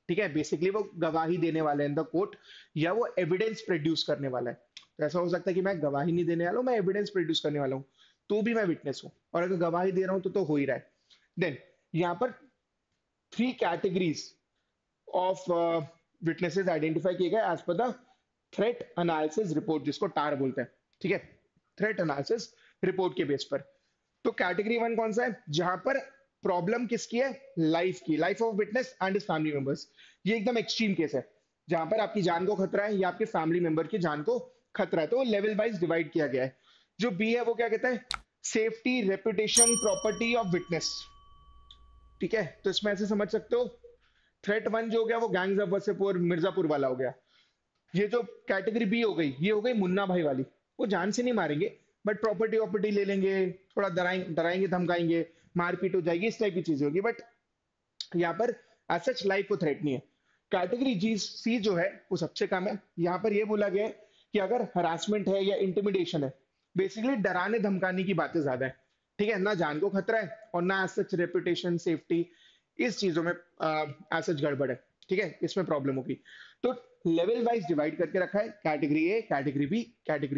A: ठीक है, बेसिकली वो गवाही देने वाला है इन द कोर्ट, या वो एविडेंस प्रोड्यूस करने वाला है। तो ऐसा हो सकता है कि मैं गवाही नहीं देने वाला हूं, मैं एविडेंस प्रोड्यूस करने वाला हूं, तो भी मैं विटनेस हूं, और अगर गवाही दे रहा हूं तो हो ही रहा है। देन यहाँ पर 3 कैटेगरीज ऑफ विटनेसेस आइडेंटिफाई किए गए as per the threat analysis report, जिसको टार बोलते हैं। ठीक है, थ्रेट एनालिसिस रिपोर्ट के बेस पर। तो कैटेगरी 1 कौन सा है, जहां पर प्रॉब्लम किसकी है, लाइफ की, life of witness and his family members. ये एकदम एक्सट्रीम केस है, जहां पर आपकी जान को खतरा है या आपके फैमिली मेंबर की जान को खतरा है। तो लेवल वाइज डिवाइड किया गया है। जो बी है वो क्या कहता है, safety reputation property of witness. ठीक है, तो इसमें ऐसे समझ सकते हो, थ्रेट 1 जो हो गया वो गैंग्स ऑफ वसेपुर मिर्जापुर वाला हो गया। ये जो कैटेगरी बी हो गई, ये हो गई मुन्ना भाई वाली, वो जान से नहीं मारेंगे बट प्रॉपर्टी वॉपर्टी ले लेंगे, थोड़ा डराएंगे धमकाएंगे, मारपीट हो जाएगी, इस टाइप की चीजें होगी, बट यहाँ पर एज सच लाइफ को थ्रेट नहीं है। कैटेगरी जी सी जो है वो सबसे कम है। यहाँ पर ये बोला गया है कि अगर हरासमेंट है या इंटिमिडेशन है, बेसिकली डराने धमकाने की बातें ज्यादा है। ठीक है, ना जान को खतरा है और ना एज सच रेपुटेशन सेफ्टी, इस चीजों में एज सच गड़बड़ है। ठीक है, इसमें प्रॉब्लम होगी। तो लेवल वाइज डिवाइड करके रखा है, कैटेगरी ए, कैटेगरी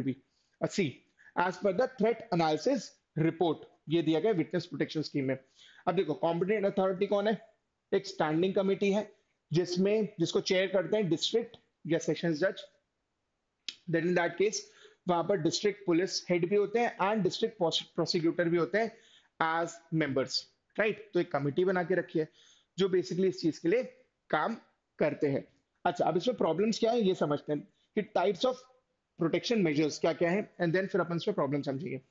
A: बी और C, as per the threat analysis report, ये दिया गया विटनेस प्रोटेक्शन स्कीम में। अब देखो कॉम्पिटेंट अथॉरिटी कौन है, एक स्टैंडिंग कमेटी है जिसको चेयर करते हैं डिस्ट्रिक्ट या सेशंस जज। देन इन दैट केस वहां पर डिस्ट्रिक्ट पुलिस हेड भी होते हैं एंड डिस्ट्रिक्ट प्रोसिक्यूटर भी होते हैं एज मेंबर्स, राइट। तो एक कमेटी बना के रखी है जो बेसिकली इस चीज के लिए काम करते हैं। अच्छा, अब इसमें प्रॉब्लम्स क्या है ये समझते हैं कि टाइप्स ऑफ प्रोटेक्शन मेजर्स क्या क्या है, एंड देन फिर अपन इसमें प्रॉब्लम समझेंगे।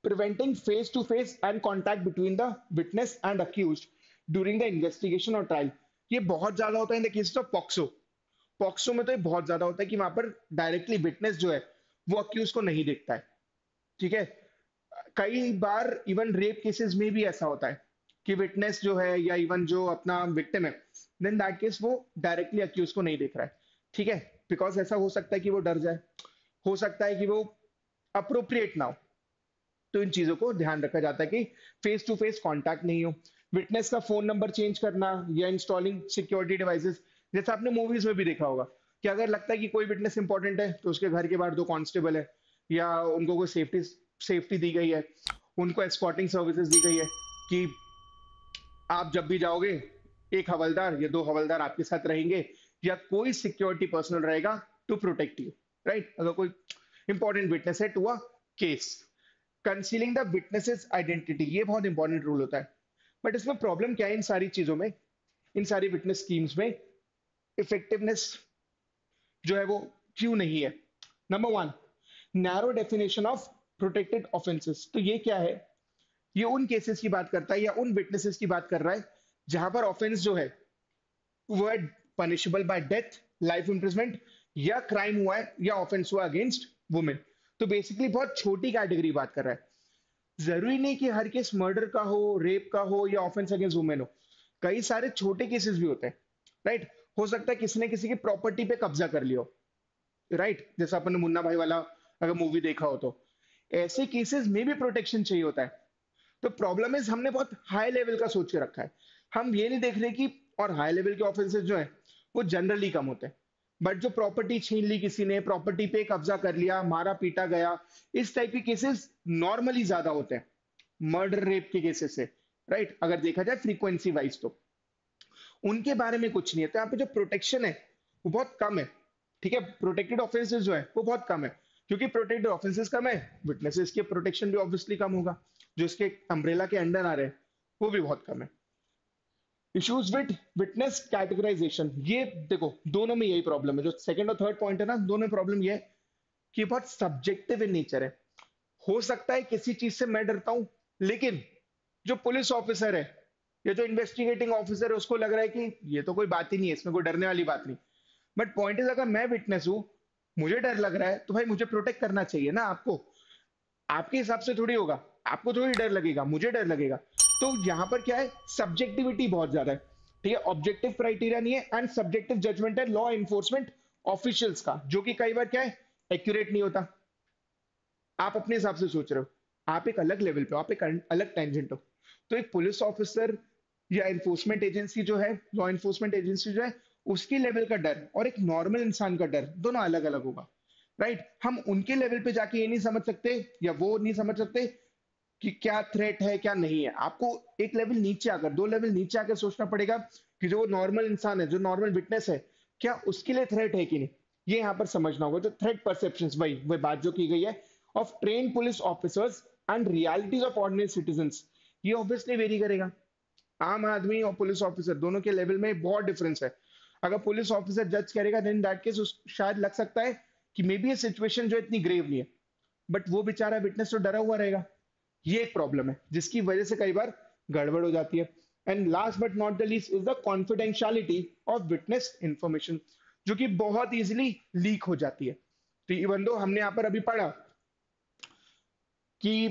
A: Preventing face to face and contact between the witness and accused during the investigation और ट्रायल, ये बहुत ज्यादा होता है in the case of POCSO. POCSO में तो ये बहुत ज्यादा होता है कि वहां पर डायरेक्टली विटनेस जो है वो अक्यूज को नहीं देखता है। ठीक है, कई बार इवन रेप केसेस में भी ऐसा होता है कि विटनेस जो है या इवन जो अपना विक्टिम है, देन दैट केस वो डायरेक्टली अक्यूज को नहीं देख रहा है। ठीक है, बिकॉज ऐसा हो सकता है कि वो डर जाए, हो सकता है कि वो अप्रोप्रिएट ना हो। तो इन चीजों को ध्यान रखा जाता है कि फेस टू फेस कांटेक्ट नहीं हो। विटनेस का फोन नंबर चेंज करना या इंस्टॉलिंग सिक्योरिटी डिवाइसेस, जैसे आपने मूवीज में भी देखा होगा कि अगर लगता है कि कोई विटनेस इंपॉर्टेंट है तो उसके घर के बाहर 2 कांस्टेबल है, या उनको कोई सेफ्टी सेफ्टी दी गई है, उनको एस्कॉर्टिंग सर्विसेज दी गई है कि आप जब भी जाओगे एक हवलदार या 2 हवलदार आपके साथ रहेंगे, या कोई सिक्योरिटी पर्सनल रहेगा टू प्रोटेक्ट यू, राइट। अगर कोई इंपॉर्टेंट विटनेस है to a case. Concealing the witnesses identity, ये बहुत इंपॉर्टेंट रूल होता है। बट इसमें प्रॉब्लम क्या है इन सारी चीजों में, इन सारी विटनेस स्कीम्स में इफेक्टिवनेस जो है वो क्यों नहीं है? Number one, narrow definition of protected offences. तो ये क्या है? ये उन केसेस की बात करता है या उन विटनेसेस की बात कर रहा है जहां पर ऑफेंस जो है वो है punishable bye death, life imprisonment, या क्राइम हुआ है या ऑफेंस हुआ अगेंस्ट वुमेन। तो बेसिकली बहुत छोटी कैटेगरी बात कर रहा है। जरूरी नहीं कि हर केस मर्डर का हो, रेप का हो या ऑफेंस अगेंस्ट वुमेन हो। कई सारे छोटे केसेस भी होते हैं, राइट? हो सकता है किसी ने किसी की प्रॉपर्टी पे कब्जा कर लिया हो, राइट? जैसा अपन ने मुन्ना भाई वाला अगर मूवी देखा हो तो ऐसे केसेस में भी प्रोटेक्शन चाहिए होता है। तो प्रॉब्लम इज हमने बहुत हाई लेवल का सोच के रखा है। हम ये नहीं देख रहे कि और हाई लेवल के ऑफेंसेस जो है वो जनरली कम होते हैं, बट जो प्रॉपर्टी छीन ली किसी ने, प्रॉपर्टी पे कब्जा कर लिया, मारा पीटा गया, इस टाइप के केसेस नॉर्मली ज्यादा होते हैं मर्डर रेप के केसेस से, राइट? अगर देखा जाए फ्रीक्वेंसी वाइज तो उनके बारे में कुछ नहीं है। तो यहाँ पे जो प्रोटेक्शन है वो बहुत कम है, ठीक है? प्रोटेक्टेड ऑफेंसेस जो है वो बहुत कम है। क्योंकि प्रोटेक्टेड ऑफेंसेस कम है, विटनेसेस के प्रोटेक्शन भी ऑब्वियसली कम होगा, जो इसके अम्ब्रेला के अंडर आ रहे हैं वो भी बहुत कम है। इश्यूज विद विटनेस कैटेगराइजेशन, ये देखो दोनों में यही प्रॉब्लम है। जो सेकंड और थर्ड पॉइंट है ना, दोनों में प्रॉब्लम ये है कि बहुत सब्जेक्टिव इन नेचर है। हो सकता है किसी चीज से मैं डरता हूं, लेकिन जो पुलिस ऑफिसर है या जो इन्वेस्टिगेटिंग ऑफिसर है उसको लग रहा है कि ये तो कोई बात ही नहीं है, इसमें कोई डरने वाली बात नहीं। बट पॉइंट इज, अगर मैं विटनेस हूं, मुझे डर लग रहा है, तो भाई मुझे प्रोटेक्ट करना चाहिए ना आपको। आपके हिसाब से थोड़ी होगा, आपको थोड़ी डर लगेगा, मुझे डर लगेगा। तो यहाँ पर क्या है, सब्जेक्टिविटी बहुत ज्यादा है, ठीक है? ऑब्जेक्टिव क्राइटेरिया नहीं है एंड सब्जेक्टिव जजमेंट है लॉ इन्फोर्समेंट ऑफिशियल्स का, जो कि कई बार क्या है, एक्यूरेट नहीं होता। आप अपने हिसाब से सोच रहे हो, आप एक अलग लेवल पे हो, आप एक अलग टेंजेंट हो। तो एक पुलिस ऑफिसर या इन्फोर्समेंट एजेंसी जो है, लॉ इन्फोर्समेंट एजेंसी जो है, उसके लेवल का डर और एक नॉर्मल इंसान का डर दोनों अलग अलग होगा, राइट? हम उनके लेवल पे जाके ये नहीं समझ सकते या वो नहीं समझ सकते कि क्या थ्रेट है क्या नहीं है। आपको एक लेवल नीचे आकर, दो लेवल नीचे आकर सोचना पड़ेगा कि जो नॉर्मल इंसान है, जो नॉर्मल विटनेस है, क्या उसके लिए थ्रेट है कि नहीं। ये यहाँ पर समझना होगा। जो थ्रेट परसेप्शन, वही बात जो की गई है of train police officers and realities of ordinary citizens, ये ऑब्वियसली वेरी करेगा। आम आदमी और पुलिस ऑफिसर दोनों के लेवल में बहुत डिफरेंस है। अगर पुलिस ऑफिसर जज करेगा देन दैट केस शायद लग सकता है कि मे बी ये सिचुएशन जो इतनी ग्रेव नहीं है, बट वो बेचारा विटनेस तो डरा हुआ रहेगा। ये एक प्रॉब्लम है जिसकी वजह से कई बार गड़बड़ हो जाती है। And last but not the least is the confidentiality of witness information, जो कि बहुत इजीली लीक हो जाती है। तो इवन दो हमने यहाँ पर अभी पढ़ा कि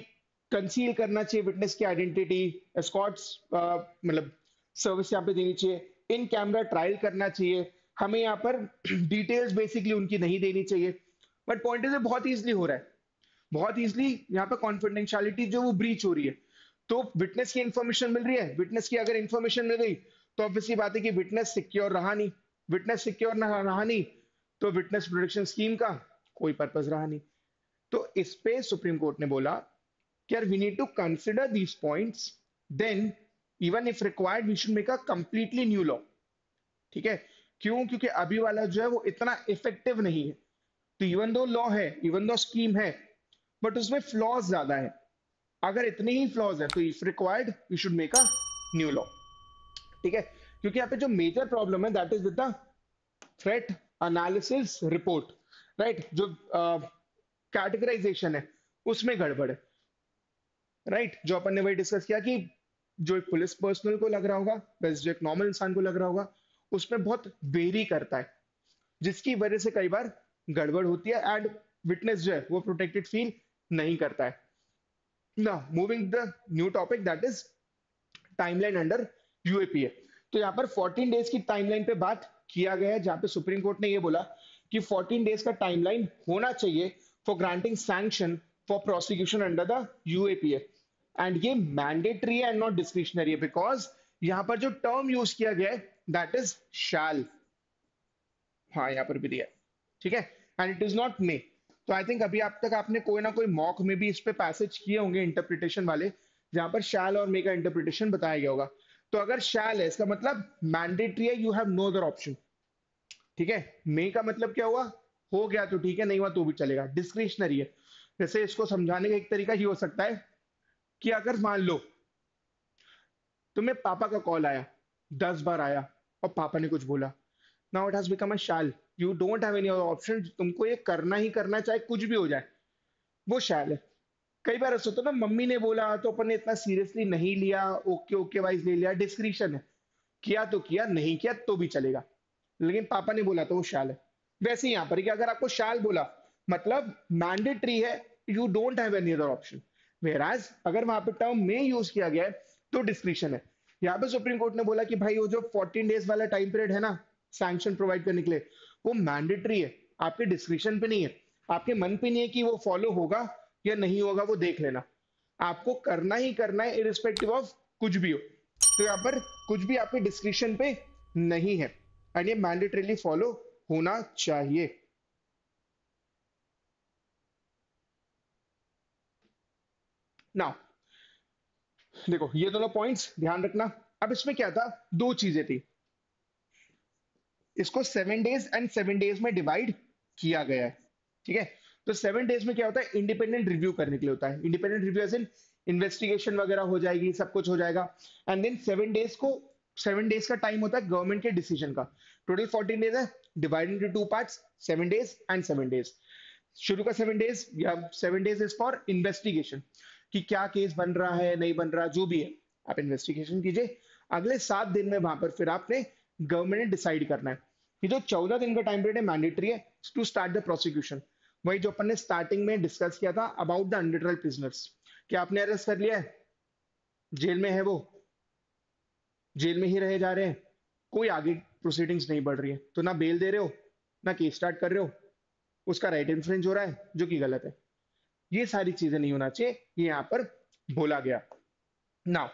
A: कंसील करना चाहिए विटनेस की आइडेंटिटी, एस्कॉर्ट्स मतलब सर्विस यहाँ पे देनी चाहिए, इन कैमरा ट्रायल करना चाहिए, हमें यहाँ पर डिटेल्स बेसिकली उनकी नहीं देनी चाहिए। बट पॉइंट इज बहुत इजीली हो रहा है, बहुत इजीली यहाँ पे कॉन्फिडेंशियलिटी जो वो ब्रीच हो रही है। तो विटनेस की इंफॉर्मेशन मिल रही है, विटनेस की अगर इंफॉर्मेशन मिल गई तो ऑब्वियसली बात है कि विटनेस सिक्योर रहा नहीं। विटनेस सिक्योर रहा नहीं तो विटनेस प्रोटेक्शन स्कीम का कोई पर्पस रहा नहीं। तो इस पे सुप्रीम कोर्ट ने बोला कि यार we need to consider these points, then even if required we should make a completely new law. ठीक है? क्यों? क्योंकि अभी वाला जो है वो इतना इफेक्टिव नहीं है। तो इवन दो लॉ है, इवन दो स्कीम है, बट उसमें फ्लॉज ज्यादा है। अगर इतने ही फ्लॉज है तो if required we should make a new law. ठीक है? क्योंकि यहाँ पे जो मेजर प्रॉब्लम है that is with the threat analysis report, right? जो कैटेगराइजेशन है उसमें गड़बड़ है, राइट? जो अपन ने वही डिस्कस किया कि जो एक पुलिस पर्सनल को लग रहा होगा वैसे जो एक नॉर्मल इंसान को लग रहा होगा उसमें बहुत वेरी करता है, जिसकी वजह से कई बार गड़बड़ होती है एंड विटनेस जो है वो प्रोटेक्टेड फील नहीं करता है। Now, moving the new topic that is timeline under UAPA. तो यहाँ पर 14 डेज की टाइमलाइन पे बात किया गया है, जहां पे सुप्रीम कोर्ट ने ये बोला कि 14 डेज का टाइमलाइन होना चाहिए for granting sanction for prosecution under the UAPA. And ये मैंडेटरी है एंड नॉट डिस्क्रिशनरी है, बिकॉज यहाँ पर जो टर्म यूज किया गया है दैट इज शैल। हाँ, यहाँ पर भी दिया है, ठीक है? And it is not may. तो आई थिंक अभी आप तक आपने कोई ना कोई मॉक में भी इस पे पैसेज किए होंगे इंटरप्रिटेशन वाले, जहां पर शैल और मे का इंटरप्रिटेशन बताया गया होगा। तो अगर शैल है इसका मतलब मैंडेटरी है, you have no other option. ठीक है? मे का मतलब क्या हुआ? हो गया तो ठीक है, नहीं हुआ तो भी चलेगा, डिस्क्रिशनरी है। जैसे इसको समझाने का एक तरीका ये हो सकता है कि अगर मान लो तुम्हें पापा का कॉल आया, 10 बार आया, और पापा ने कुछ बोला, now it has become a shall, you don't have any other option, तुमको ये करना ही करना है, चाहे कुछ भी हो जाए, वो शैल है। कई बार ऐसा होता है ना, मम्मी ने बोला तो अपन ने इतना सीरियसली नहीं लिया, ओके ओके वाइज ले लिया, डिस्क्रिशन है, किया तो किया, नहीं किया तो भी चलेगा, लेकिन पापा ने बोला तो वो शाल है। वैसे ही यहाँ पर कि अगर आपको शाल बोला मतलब मैंडेटरी है, you don't have any other option. वेराज अगर वहां पे टर्म में यूज किया गया है तो डिस्क्रिप्शन है। यहाँ पे सुप्रीम कोर्ट ने बोला कि भाई वो जो 14 डेज वाला टाइम पीरियड है ना सैंक्शन प्रोवाइड करने के लिए, वो मैंडेटरी है, आपके डिस्क्रिप्शन पे नहीं है, आपके मन पे नहीं है कि वो फॉलो होगा या नहीं होगा, वो देख लेना, आपको करना ही करना है इरिस्पेक्टिव ऑफ कुछ भी हो। तो यहाँ पर कुछ भी आपके डिस्क्रिप्शन पे नहीं है, एंड ये मैंडेटरीली फॉलो होना चाहिए। नाउ देखो ये दोनों पॉइंट्स ध्यान रखना। अब इसमें क्या था, दो चीजें थी, इसको 7 डेज एंड 7 डेज में डिवाइड किया गया है, ठीक है। तो 7 डेज में क्या होता है, इंडिपेंडेंट रिव्यू करने के लिए होता है, independent review as in investigation वगैरह हो जाएगी, सब कुछ हो जाएगा। एंड देन 7 डेज को, 7 डेज का टाइम होता है गवर्नमेंट के डिसीजन का। टोटल 14 डेज है, divide into two parts, 7 days and 7 days. शुरू का 7 डेज या 7 डेज इज फॉर इन्वेस्टिगेशन, कि क्या केस बन रहा है नहीं बन रहा, जो भी है आप इन्वेस्टिगेशन कीजिए। अगले 7 दिन में वहां पर फिर आपने गवर्नमेंट ने डिसाइड करना है। ये जो 14 दिन का टाइम पीरियड है मैंडेटरी है टू स्टार्ट द प्रोसिक्यूशन। वही जो अपन ने स्टार्टिंग में डिस्कस किया था अबाउट द अनडर ट्रायल प्रिजनर्स, कि आपने अरेस्ट कर लिया है, जेल में है वो, जेल में ही रहे जा रहे हैं, कोई आगे प्रोसीडिंग्स नहीं बढ़ रही है, तो ना बेल दे रहे हो ना केस स्टार्ट कर रहे हो, उसका राइट इन्फ्रिंज हो रहा है जो कि गलत है। ये सारी चीजें नहीं होना चाहिए, ये यहाँ पर बोला गया। Now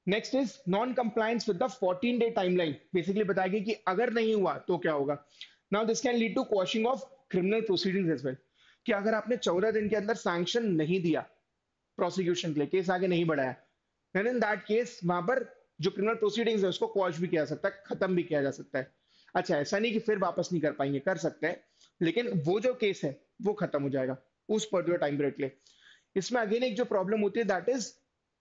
A: next is non compliance with the 14 day timeline, basically बताएगी कि अगर नहीं हुआ तो क्या होगा। Now this can lead to quashing of criminal proceedings as well, कि अगर आपने 14 दिन के अंदर सैंक्शन नहीं दिया प्रोसिक्यूशन के लिए, केस आगे नहीं बढ़ाया, देन इन दैट केस वहां पर जो क्रिमिनल प्रोसीडिंग्स है उसको क्वॉश भी किया जा सकता है, खत्म भी किया जा सकता है। अच्छा ऐसा नहीं कि फिर वापस नहीं कर पाएंगे, कर सकते हैं, लेकिन वो जो केस है वो खत्म हो जाएगा उस पर्टिकुलर टाइम पीरियड के लिए। इसमें अगेन एक जो प्रॉब्लम होती है that is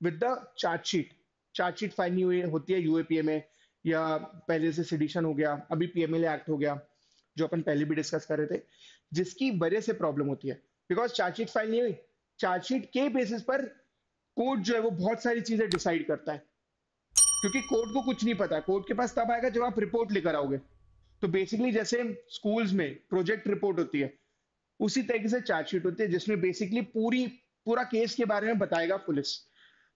A: with the chargesheet. Chargesheet file नहीं हुई होती है यूएपीए में, या पहले से सिडिशन हो गया, अभी पीएमएलए एक्ट हो गया जो अपन पहले भी डिस्कस कर रहे थे, जिसकी वजह से प्रॉब्लम होती है, बिकॉज चार्जशीट फाइल नहीं हुई। चार्जशीट के बेसिस पर कोर्ट जो है वो बहुत सारी चीजें डिसाइड करता है, क्योंकि कोर्ट को कुछ नहीं पता, कोर्ट के पास तब आएगा जब आप रिपोर्ट लेकर आओगे। तो बेसिकली जैसे स्कूल्स में प्रोजेक्ट रिपोर्ट होती है, उसी तरीके से चार्जशीट होती है जिसमें बेसिकली पूरा केस के बारे में बताएगा पुलिस।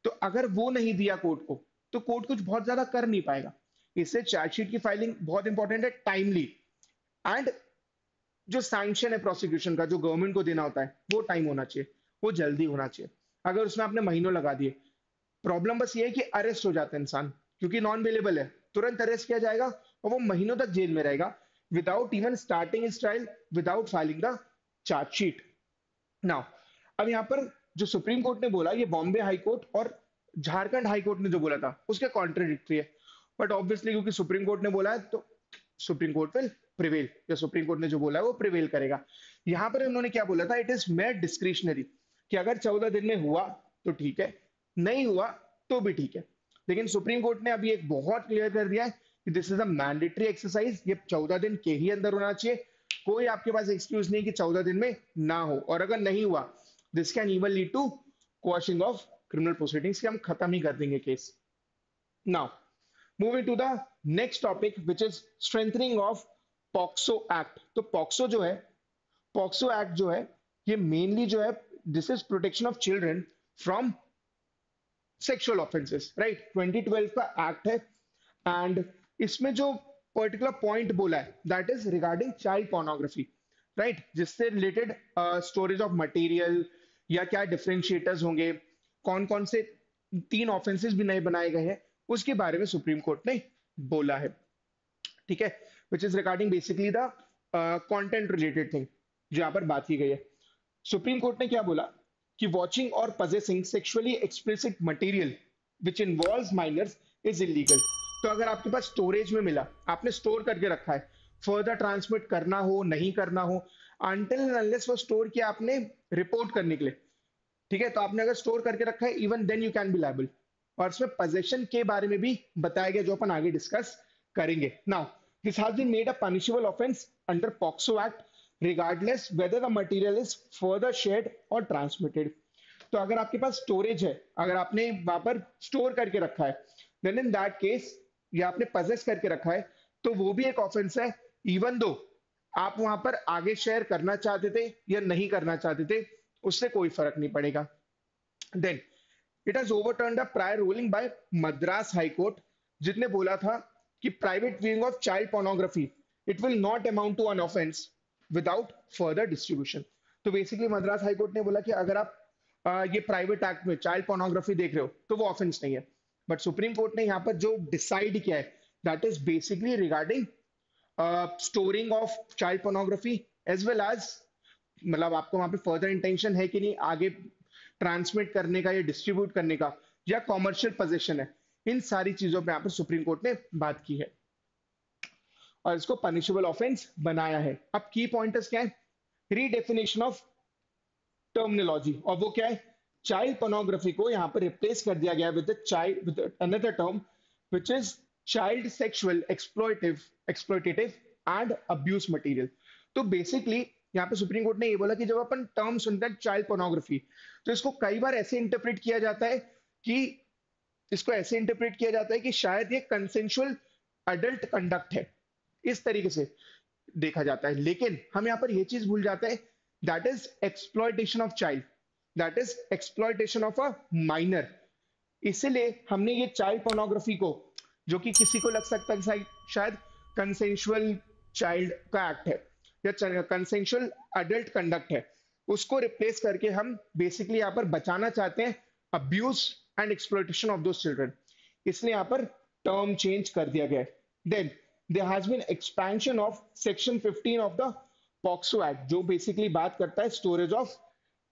A: तो अगर वो नहीं दिया कोर्ट को, तो कोर्ट कुछ बहुत ज्यादा कर नहीं पाएगा। इससे चार्जशीट की फाइलिंग बहुत इंपॉर्टेंट है, टाइमली, एंड जो सैंक्शन है प्रोसिक्यूशन का जो गवर्नमेंट को देना होता है वो टाइम होना चाहिए, वो जल्दी होना चाहिए। अगर उसमें आपने महीनों लगा दिए, प्रॉब्लम बस ये है कि अरेस्ट हो जाता है इंसान, क्योंकि नॉन अवेलेबल है, तुरंत अरेस्ट किया जाएगा और वो महीनों तक जेल में रहेगा without even starting is trial, without filing the chargesheet. Now अब यहाँ पर जो सुप्रीम कोर्ट ने बोला, ये बॉम्बे हाई कोर्ट और झारखंड हाई कोर्ट ने जो बोला था उसके कॉन्ट्रडिक्टरी है, बट ऑब्वियसली क्योंकि सुप्रीम कोर्ट ने बोला है तो सुप्रीम कोर्ट विल प्रिवेल, या सुप्रीम कोर्ट ने जो बोला है वो प्रिवेल करेगा। यहां पर इन्होंने क्या बोला था, इट इज मेयर डिस्क्रिशनरी, कि अगर 14 दिन में हुआ तो ठीक है, नहीं हुआ तो भी ठीक है। लेकिन सुप्रीम कोर्ट ने अभी एक बहुत क्लियर कर दिया है कि this is a mandatory exercise, ये 14 दिन के ही अंदर होना चाहिए, कोई आपके पास एक्सक्यूज नहीं कि 14 दिन में ना हो, और अगर नहीं हुआ this can even lead to quashing of criminal proceedings, कि हम खत्म ही कर देंगे case. Now moving to the next topic which is strengthening of POCSO act. तो पॉक्सो जो है, पॉक्सो एक्ट जो है, ये मेनली जो है this is protection of children from sexual offences, right, 2012 का एक्ट है। एंड इसमें जो पर्टिकुलर पॉइंट बोला है that is regarding child pornography, right, जिससे रिलेटेड स्टोरेज ऑफ मटेरियल या क्या डिफरेंशिएटर्स होंगे, कौन कौन से 3 ऑफेंसेस भी नए बनाए गए हैं, उसके बारे में सुप्रीम कोर्ट ने बोला है, ठीक है, which is regarding basically the content related thing जो यहाँ पर बात की गई है। सुप्रीम कोर्ट ने क्या बोला कि वॉचिंग और possessing sexually explicit material which involves minors is illegal. तो अगर आपके पास स्टोरेज में मिला, आपने स्टोर करके रखा है, फर्दर ट्रांसमिट करना हो नहीं करना हो, अनटिल एंड अनलेस वो स्टोर किया आपने रिपोर्ट करने के लिए, ठीक है। तो आपने अगर स्टोर करके रखा है, even then you can be liable. और इसमें पोजेशन के बारे में भी बताया गया, जो अपन आगे डिस्कस करेंगे। Now this has been made a punishable offence under POCSO Act regardless whether the material is further shared और ट्रांसमिटेड। तो अगर आपके पास स्टोरेज है, अगर आपने वहां पर स्टोर करके रखा है, देन इन दैट केस, या आपने पजेस करके रखा है, तो वो भी एक ऑफेंस है। इवन दो आप वहां पर आगे शेयर करना चाहते थे या नहीं करना चाहते थे, उससे कोई फर्क नहीं पड़ेगा। Then it has overturned a prior ruling by Madras High Court, जिसने बोला था कि private viewing of child pornography it will not amount to an offence without further distribution. तो बेसिकली मद्रास हाई कोर्ट ने बोला कि अगर आप ये प्राइवेट एक्ट में चाइल्ड पोर्नोग्राफी देख रहे हो तो वो ऑफेंस नहीं है। बट सुप्रीम कोर्ट ने यहाँ पर जो डिसाइड किया है, that is basically regarding storing of child pornography as well as, मतलब आपको वहां पे फर्दर इंटेंशन है कि नहीं आगे ट्रांसमिट करने का या डिस्ट्रीब्यूट करने का, या कॉमर्शियल पोजीशन है। इन सारी चीजों पे यहाँ पर सुप्रीम कोर्ट ने बात की है और इसको पनिशेबल ऑफेंस बनाया है। अब की पॉइंटर्स क्या है? रीडेफिनेशन ऑफ टर्मिनोलॉजी, और वो क्या है? चाइल्ड पोर्नोग्राफी को यहाँ पर रिप्लेस कर दिया गया with child with another term which is child sexual exploitative and abuse material. तो बेसिकली यहाँ पे सुप्रीम कोर्ट ने ये बोला कि जब अपन टर्म सुनते हैं चाइल्ड पोर्नोग्राफी, तो इसको कई बार ऐसे इंटरप्रेट किया जाता है कि शायद ये कंसेंसुअल अडल्ट कंडक्ट है, इस तरीके से देखा जाता है। लेकिन हम यहाँ पर ये चीज भूल जाते हैं, that is exploitation of child, that is exploitation of a minor. इसीलिए हमने ये चाइल्ड पोर्नोग्राफी को, जो कि किसी को लग सकता है शायद कंसेंसुअल चाइल्ड का एक्ट है या कंसेंसुअल अडल्ट कंडक्ट है, उसको रिप्लेस करके हम बेसिकली यहाँ पर बचाना चाहते हैं abuse and exploitation of those children, इसलिए यहाँ पर टर्म चेंज कर दिया गया है। Then there has been expansion of section 15 of the POCSO Act, जो बेसिकली बात करता है स्टोरेज ऑफ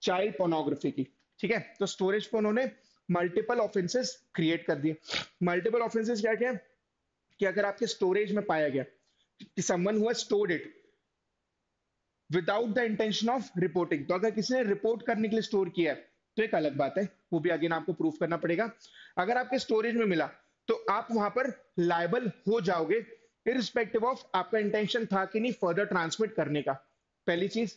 A: चाइल्ड पोर्नोग्राफी की, ठीक है। तो स्टोरेज पे उन्होंने मल्टीपल ऑफेंसेस क्रिएट कर दिए। मल्टीपल ऑफेंसेस क्या क्या? कि अगर आपके स्टोरेज में पाया गया कि someone who has stored it without the intention of reporting, तो अगर किसी ने रिपोर्ट करने के लिए स्टोर किया है तो एक अलग बात है, वो भी अगेन आपको प्रूफ करना पड़ेगा। अगर आपके स्टोरेज में मिला तो आप वहां पर लायबल हो जाओगे, इरिस्पेक्टिव ऑफ आपका इंटेंशन था कि नहीं फर्दर ट्रांसमिट करने का, पहली चीज।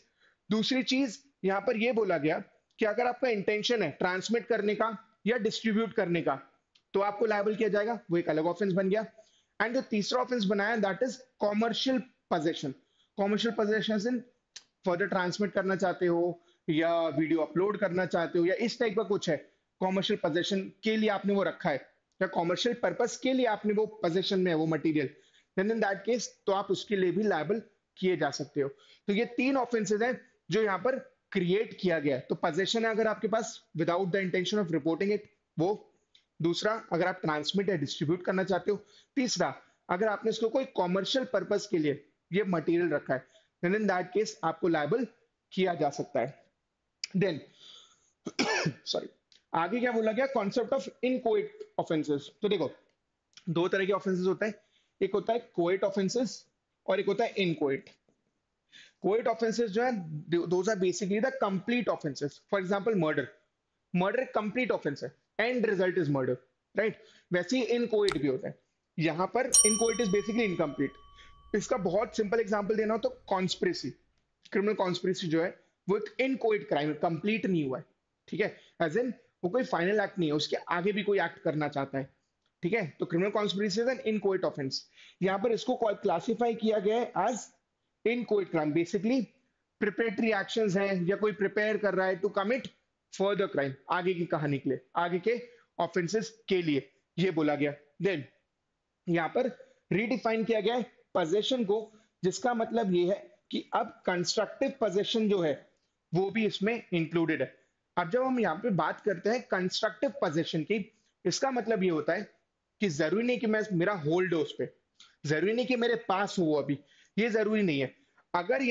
A: दूसरी चीज यहां पर यह बोला गया कि अगर आपका इंटेंशन है ट्रांसमिट करने का या डिस्ट्रीब्यूट करने का, तो आपको लायबल किया जाएगा, वो एक अलग ऑफेंस बन गया। एंड जो तीसरा ऑफेंस बनाया, that is commercial possession. Commercial possession further transmit करना चाहते हो या वीडियो अपलोड करना चाहते हो या इस टाइप का कुछ है, कॉमर्शियल पोजेशन के लिए आपने वो रखा है या कॉमर्शियल पर्पस के लिए आपने वो पोजेशन में है वो material, then in that case तो आप उसके लिए भी लायबल किए जा सकते हो। तो ये तीन ऑफेंसेस हैं जो यहाँ पर क्रिएट किया गया है। तो पोजेशन है अगर आपके पास without the intention of reporting it, वो। दूसरा, अगर आप ट्रांसमिट या डिस्ट्रीब्यूट करना चाहते हो। तीसरा, अगर आपने इसको कोई कॉमर्शियल पर्पस के लिए ये मटेरियल रखा है, then in that case आपको लायबल किया जा सकता है। देन सॉरी, आगे क्या बोला गया? Concept of inchoate offences. तो देखो, दो तरह के ऑफेंसेस होते हैं, एक होता है कोएट ऑफेंसेस और एक होता है इनकोएट। कोएट ऑफेंसेस जो है, those are basically the complete offences. For example murder, murder एक कंप्लीट ऑफेंस है, and result is murder, right. वैसे ही इनकोएट भी होता है। यहां पर इनकोएट इज बेसिकली इनकम्प्लीट। इसका बहुत सिंपल एग्जांपल देना हो तो कॉन्स्पिरेसी, क्रिमिनल कॉन्स्पिरेसी जो है वो एक इनकोएट क्राइम है, कंप्लीट नहीं हुआ है, ठीक है। एज इन वो कोई फाइनल एक्ट नहीं है, उसके आगे भी कोई एक्ट करना चाहता है, ठीक है। तो criminal conspiracy is an inchoate offence. यहाँ पर इसको क्लासिफाई किया गया है as inchoate crime. Basically preparatory actions हैं या कोई प्रिपेयर कर रहा है टू कमिट फर्दर क्राइम, आगे की कहानी के लिए, आगे के ऑफेंसेस के लिए, ये बोला गया। देन यहाँ पर रीडिफाइन किया गया है पोजेशन को, जिसका मतलब ये है कि अब कंस्ट्रक्टिव पोजेशन जो है वो भी इसमें इंक्लूडेड है। अब जब हम यहाँ पे बात करते हैं कंस्ट्रक्टिव पोजेशन की, इसका मतलब ये होता है कि जरूरी नहीं कि मैं मेरा होल्ड हो उस पर, जरूरी नहीं कि मेरे पास हो वो अभी, ये जरूरी नहीं है। अगर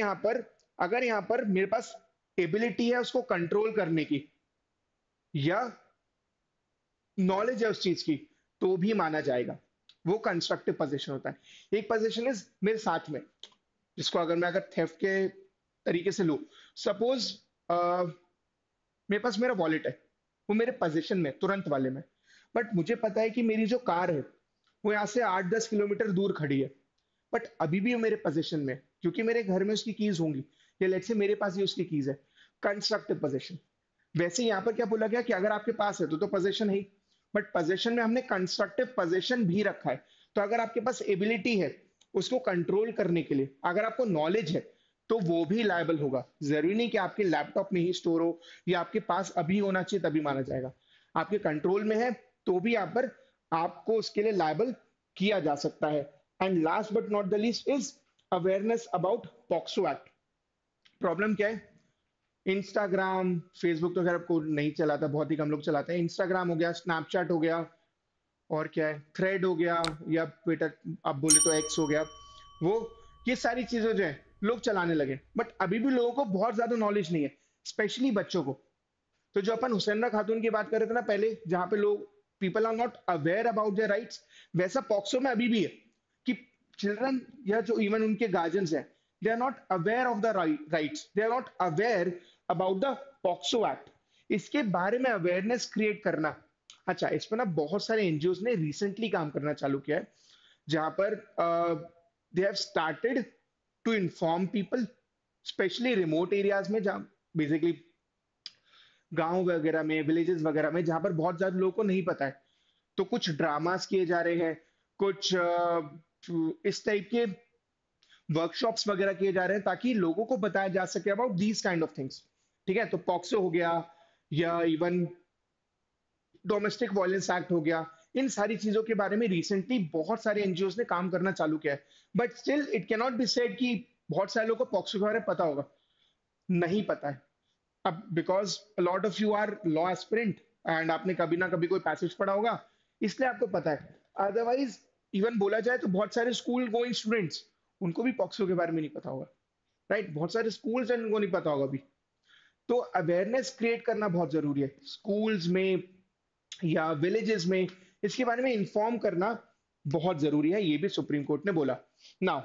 A: यहाँ पर मेरे पास एबिलिटी है उसको कंट्रोल करने की या नॉलेज है उस चीज की, तो भी माना जाएगा, वो कंस्ट्रक्टिव पोजीशन होता है। एक पोजीशन इज मेरे साथ में, जिसको अगर मैं अगर थेफ्ट के तरीके से लूं, सपोज मेरे पास मेरा वॉलेट है, वो मेरे पोजीशन में तुरंत वाले में, बट मुझे पता है कि मेरी जो कार है वो यहाँ से 8-10 किलोमीटर दूर खड़ी है, बट अभी भी वो मेरे पोजीशन में है, क्योंकि मेरे घर में उसकी कीज होंगी, या लेट्स से मेरे पास ही उसकी कीज है। Constructive position. वैसे यहाँ पर क्या बोला गया कि अगर आपके पास है तो पोजीशन है ही, बट पोजीशन में हमने कंस्ट्रक्टिव पोजीशन भी रखा है। तो अगर आपके पास एबिलिटी है उसको कंट्रोल करने के लिए, अगर आपको नॉलेज है, तो वो भी लायबल होगा। जरूरी नहीं कि आपके लैपटॉप में ही स्टोर हो या आपके पास अभी होना चाहिए तभी माना जाएगा। आपके कंट्रोल में है तो भी यहाँ पर आपको उसके लिए लायबल किया जा सकता है। And last but not the least is awareness about POCSO act. Problem क्या है, इंस्टाग्राम फेसबुक तो खैर आपको नहीं चलाता, बहुत ही कम लोग चलाते हैं। इंस्टाग्राम हो गया, स्नैपचैट हो गया, और क्या है, थ्रेड हो गया, या ट्विटर आप बोले तो एक्स हो गया, वो ये सारी चीजें जो है लोग चलाने लगे, बट अभी भी लोगों को बहुत ज्यादा नॉलेज नहीं है, स्पेशली बच्चों को। तो जो अपन हुसैनरा खातून की बात कर रहे थे ना पहले, जहां पे लोग people are not aware about their rights, वैसा पॉक्सो में अभी भी है कि चिल्ड्रन या जो इवन उनके गार्जियंस हैं, they are not aware of the rights, they are not aware about the POCSO Act. इसके बारे में अवेयरनेस क्रिएट करना। अच्छा, इस पर ना बहुत सारे एनजीओ ने रिसेंटली काम करना चालू किया है, जहां पर they have started to inform people, specially remote areas में, जहाँ बेसिकली गांव वगैरह में, विलेजेस वगैरह में, जहां पर बहुत ज्यादा लोगों को नहीं पता है। तो कुछ ड्रामास किए जा रहे हैं, कुछ इस टाइप के वर्कशॉप्स वगैरह किए जा रहे हैं, ताकि लोगों को बताया जा सके about these kind of things. ठीक है, तो पॉक्सो हो गया, या इवन डोमेस्टिक वायलेंस एक्ट हो गया, इन सारी चीजों के बारे में रिसेंटली बहुत सारे एनजीओ ने काम करना चालू किया है। But still it can not be said कि बहुत सारे लोगों को पॉक्सो के बारे में पता होगा। नहीं पता है। अब because lot of you are law aspirant, and आपने कभी ना कभी कोई पैसेज पढ़ा होगा, इसलिए आपको पता है। अदरवाइज इवन बोला जाए तो बहुत सारे स्कूल गोइंग स्टूडेंट्स, उनको भी पॉक्सो के बारे में नहीं पता होगा। राइट, बहुत सारे स्कूल्स हैं उनको नहीं पता होगा अभी। तो अवेयरनेस क्रिएट करना बहुत जरूरी है, स्कूल्स में या विलेजेस में इसके बारे में इंफॉर्म करना बहुत जरूरी है, ये भी सुप्रीम कोर्ट ने बोला। Now,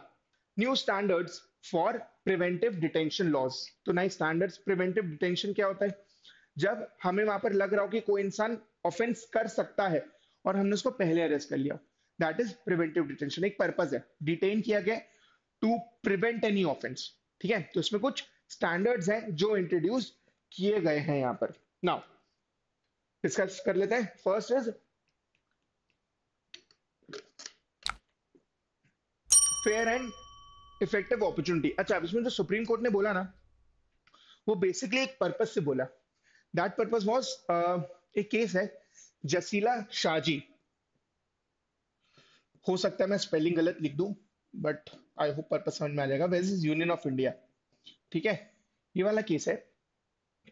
A: new standards for preventive detention laws. तो नए स्टैंडर्ड्स, प्रिवेंटिव डिटेंशन क्या होता है, जब हमें वहां पर लग रहा हो कि कोई इंसान ऑफेंस कर सकता है और हमने उसको पहले अरेस्ट कर लिया, दैट इज प्रिवेंटिव डिटेंशन। एक पर्पज है, डिटेन किया गया टू प्रिवेंट एनी ऑफेंस। ठीक है, तो इसमें कुछ स्टैंडर्ड्स हैं जो इंट्रोड्यूस किए गए हैं यहाँ पर। नाउ डिस्कस कर लेते हैं। First is fair and effective opportunity. अच्छा, अब इसमें जो सुप्रीम कोर्ट ने बोला ना, वो बेसिकली एक पर्पस से बोला। दैट पर्पस वाज, एक केस है जसीला शाहजी, हो सकता है मैं स्पेलिंग गलत लिख दूं, बट आई होप पर्पस समझ में आ जाएगा। Vs Union of India. ठीक है, ये वाला केस है।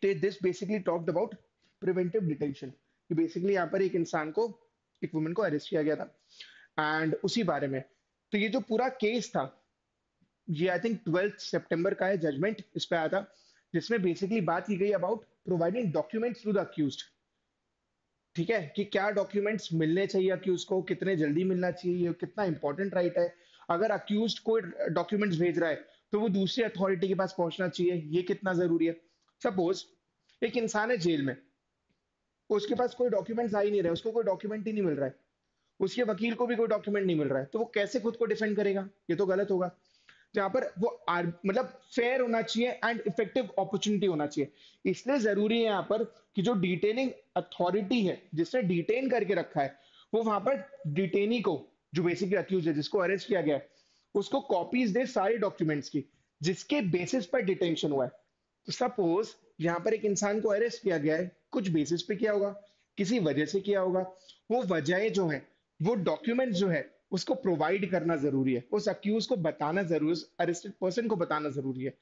A: This basically talked about preventive detention, कि बेसिकली यहाँ पर एक इंसान को, एक वुमेन को अरेस्ट किया गया था, एंड उसी बारे में। तो ये जो पूरा केस था, ये आई थिंक 12 सितंबर का है, जजमेंट इस पे आया था, जिसमें बेसिकली बात की गई about providing documents to the accused. ठीक है, कि क्या डॉक्यूमेंट्स मिलने चाहिए अक्यूज को, कितने जल्दी मिलना चाहिए, ये कितना इंपॉर्टेंट राइट है। अगर अक्यूज कोई डॉक्यूमेंट्स भेज रहा है तो वो दूसरी अथॉरिटी के पास पहुंचना चाहिए, ये कितना जरूरी है। सपोज एक इंसान है जेल में, उसके पास कोई डॉक्यूमेंट्स आ ही नहीं रहे, उसको कोई डॉक्यूमेंट ही नहीं मिल रहा है, उसके वकील को भी कोई डॉक्यूमेंट नहीं मिल रहा है, तो वो कैसे खुद को डिफेंड करेगा, ये तो गलत होगा। जहां पर वो मतलब फेयर होना चाहिए एंड इफेक्टिव अपॉर्चुनिटी होना चाहिए। इसलिए जरूरी है यहाँ पर कि जो डिटेनिंग अथॉरिटी है, जिसने डिटेन करके रखा है, वो वहां पर डिटेनी को, जो बेसिकली अक्यूज है, जिसको अरेस्ट किया गया है, उसको कॉपीज दे सारे डॉक्यूमेंट्स की, जिसके बेसिस पर डिटेंशन हुआ है। तो सपोज यहाँ पर एक इंसान को अरेस्ट किया गया है, कुछ बेसिस पे किया होगा, किसी वजह से किया होगा, वो वजह जो है, वो डॉक्यूमेंट जो है, उसको प्रोवाइड करना जरूरी है, उस अक्यूज को बताना जरूरी है, उस अरेस्टेड पर्सन को बताना जरूरी है।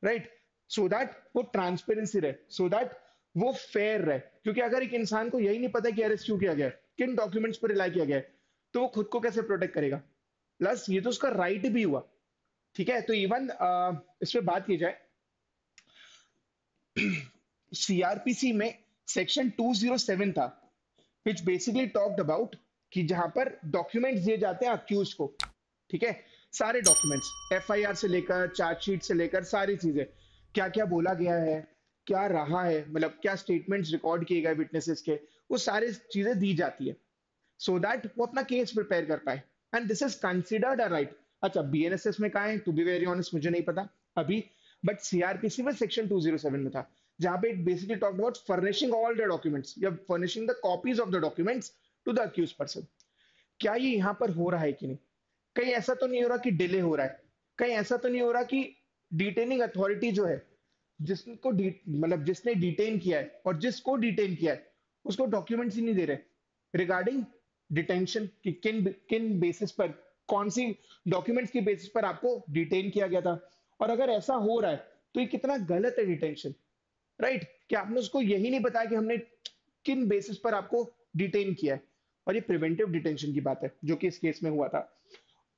A: राइट, सो दैट वो ट्रांसपेरेंसी रहे, सो दैट वो फेयर रहे। क्योंकि अगर एक इंसान को यही नहीं पता कि अरेस्ट क्यों किया गया है, किन डॉक्यूमेंट्स पर रिलाई किया गया है, तो वो खुद को कैसे प्रोटेक्ट करेगा। प्लस ये तो उसका राइट भी हुआ। ठीक है, तो इवन इस पे बात की जाए, सीआरपीसी में सेक्शन 207 था, which basically talked about कि जहां पर डॉक्यूमेंट्स दिए जाते हैं अक्यूज को, ठीक है, सारे डॉक्यूमेंट्स, एफआईआर से लेकर चार्जशीट से लेकर सारी चीजें, क्या क्या बोला गया है, क्या रहा है, मतलब क्या स्टेटमेंट्स रिकॉर्ड किए गए विटनेसेस के, वो सारी चीजें दी जाती है सो दैट वो अपना केस प्रिपेयर कर पाए। And this is considered a right. अच्छा, बीएनएसएस में कहा है, टू बी वेरी ऑनेस्ट मुझे नहीं पता अभी, बट सीआरपीसी में सेक्शन 207 में था, जहां पे it basically talked about furnishing all the documents या furnishing the copies of the documents to the accused person. क्या ये यहाँ पर हो रहा है कि नहीं? कहीं ऐसा तो नहीं हो रहा कि डिले हो रहा है? कहीं ऐसा तो नहीं हो रहा कि डिटेनिंग अथॉरिटी जो है, जिसको मतलब जिसने डिटेन किया है और जिसको डिटेन किया है, उसको डॉक्यूमेंट्स ही नहीं दे रहे रिगार्डिंग डिटेंशन, कि किन किन बेसिस पर, कौन सी डॉक्यूमेंट्स की बेसिस पर आपको डिटेन किया गया था। और अगर ऐसा हो रहा है तो ये कितना गलत है डिटेंशन, राइट? कि आपने उसको यही नहीं बताया कि हमने किन बेसिस पर आपको डिटेन किया है। और ये प्रिवेंटिव डिटेंशन की बात है जो कि इस केस में हुआ था।